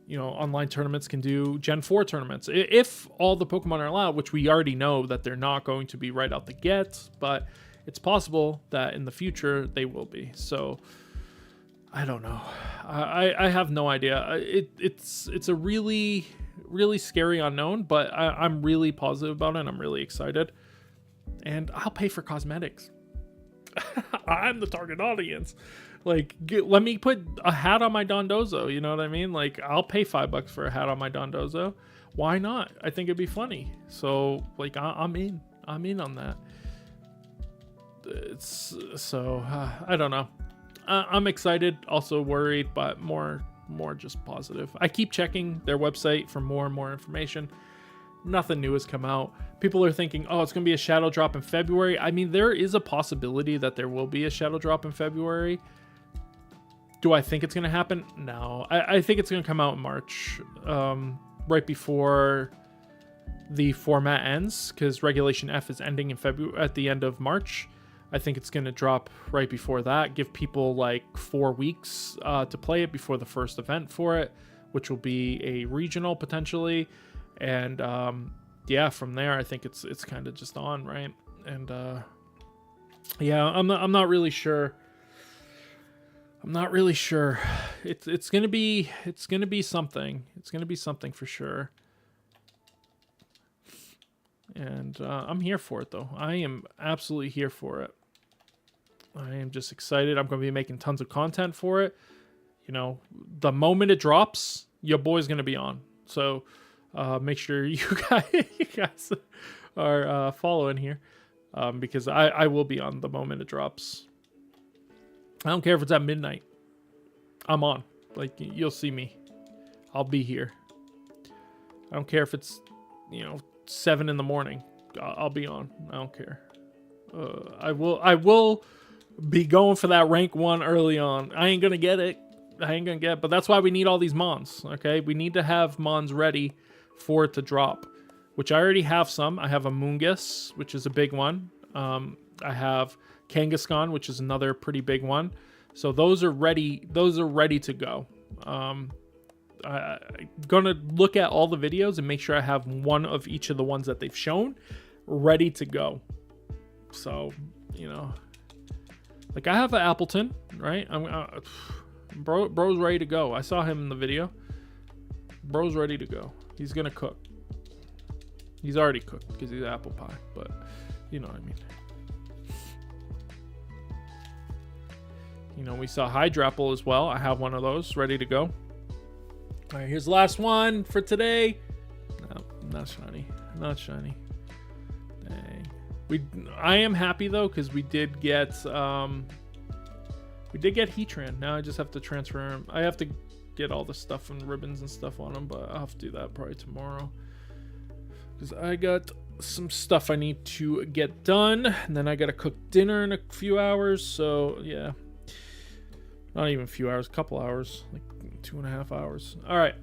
you know, online tournaments can do Gen 4 tournaments. If all the Pokemon are allowed, which we already know that they're not going to be right out the get, but it's possible that in the future they will be. So, I don't know. I have no idea. It's a really, really scary unknown, but I'm really positive about it and I'm really excited. And I'll pay for cosmetics. I'm the target audience. Like, let me put a hat on my Dondozo, you know what I mean? Like, I'll pay $5 for a hat on my Dondozo. Why not? I think it'd be funny. So, like, I'm in on that. I don't know. I'm excited, also worried, but more just positive. I keep checking their website for more and more information. Nothing new has come out. People are thinking, oh, it's going to be a shadow drop in February. I mean, there is a possibility that there will be a shadow drop in February. Do I think it's going to happen? No. I think it's going to come out in March, right before the format ends, because Regulation F is ending in February at the end of March. I think it's going to drop right before that. Give people like 4 weeks to play it before the first event for it, which will be a regional potentially. And yeah, from there, I think it's kind of just on, right? And yeah, I'm not really sure. I'm not really sure. It's gonna be something. It's gonna be something for sure. And I'm here for it though. I am absolutely here for it. I am just excited. I'm gonna be making tons of content for it. You know, the moment it drops, your boy's gonna be on. So make sure you guys are following here, because I will be on the moment it drops. I don't care if it's at midnight. I'm on. Like, you'll see me. I'll be here. I don't care if it's, 7 in the morning. I'll be on. I don't care. I will be going for that rank 1 early on. I ain't gonna get it. But that's why we need all these Mons. Okay, we need to have Mons ready for it to drop. Which I already have some. I have a Moongus, which is a big one. I have Kangaskhan, which is another pretty big one. So those are ready. Those are ready to go. I'm gonna look at all the videos and make sure I have one of each of the ones that they've shown ready to go. So, like I have an Appleton, right? Bro's ready to go. I saw him in the video. Bro's ready to go. He's gonna cook. He's already cooked because he's apple pie, but you know what I mean. We saw Hydrapple as well. I have one of those ready to go. All right, here's the last one for today. No, not shiny. Not shiny. Dang. I am happy though because we did get Heatran. Now I just have to transfer him. I have to get all the stuff and ribbons and stuff on him, but I'll have to do that probably tomorrow because I got some stuff I need to get done, and then I gotta cook dinner in a few hours. So yeah. Not even a few hours, a couple hours, like 2.5 hours. All right.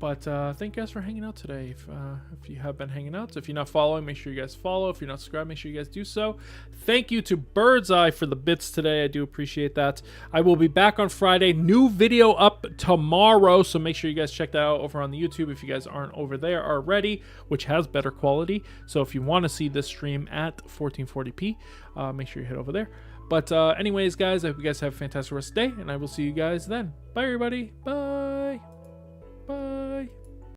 But thank you guys for hanging out today. If you have been hanging out, so if you're not following, make sure you guys follow. If you're not subscribed, make sure you guys do so. Thank you to Birdseye for the bits today. I do appreciate that. I will be back on Friday. New video up tomorrow, so make sure you guys check that out over on the YouTube if you guys aren't over there already, which has better quality. So if you want to see this stream at 1440p, make sure you head over there. But anyways, guys, I hope you guys have a fantastic rest of the day, and I will see you guys then. Bye, everybody. Bye.